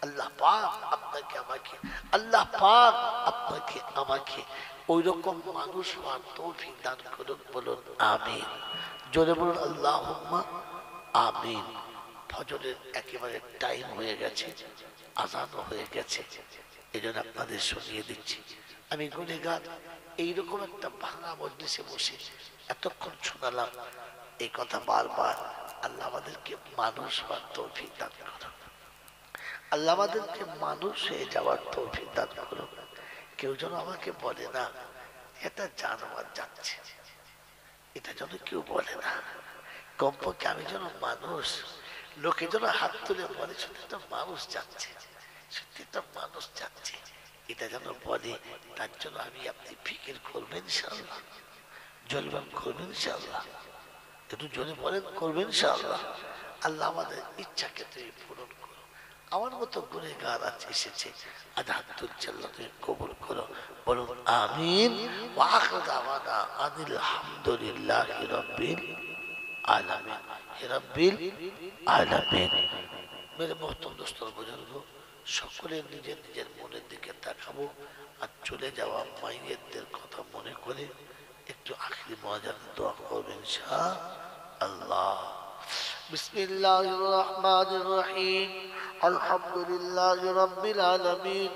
আল্লাহ পাক আপনাকে আমাকে, আল্লাহ পাক আপনাকে আমাকে ওই রকম মানুষ হওয়ার তৌফিক দান করুন। বলুন আমিন, জোরে বলুন আল্লাহুম্মা আমিন। ফজরের একেবারে টাইম হয়ে গেছে, আযানও হয়ে গেছে, এই জন্য আপনাদের শুনিয়ে দিচ্ছি। আমি গুনেগার, এইরকম একটা ভাঙা মজলিসে বসে এতক্ষণ শোনালাম এই কথা বারবার। আল্লাহ আমাদেরকে মানুষ হওয়ার তৌফিক দান করুন, আল্লাহ আমাদেরকে মানুষ হয়ে যাওয়ার তৌফিক দান করুন। কেউ যেন আমাকে বলে না এটা জানোয়ার যাচ্ছে, এটা যেন কেউ বলে না। কমপক্ষে আমি যেন মানুষ, লোকে যেন হাত তুলে বলে সত্যি তো মানুষ যাচ্ছে, সত্যি তো মানুষ যাচ্ছে, এটা যেন বলে। তার জন্য আমি আপনি ফিকির করবেন ইনশাআল্লাহ, জলবান করবেন ইনশাআল্লাহ, একটু জোরে বলেন করবেন ইনশাআল্লাহ। আল্লাহ আমাদের ইচ্ছাকে তুমি পূরণ করো। আমার মতো গুনেগার আছে এসেছে, আজ হাত তুলছে, আল্লাহ তুমি কবুল করো। বলুন আমিন। ওয়া আখিরু দাওয়ানা আনিল হামদুলিল্লাহি রাব্বিল আলামিন, রাব্বিল আলামিন। মেরে মুহতরম দোস্তর বুজুর্গ, সকলে নিজের নিজের মনের দিকে তাকাবো আর চলে যাওয়া মাইয়েদের কথা মনে করে একটু আখিরি মুনাজাত দোয়া করবেন ইনশাআল্লাহ। বিসমিল্লাহির রহমানির রহিম, আলহামদুলিল্লাহি রাব্বিল আলামিন।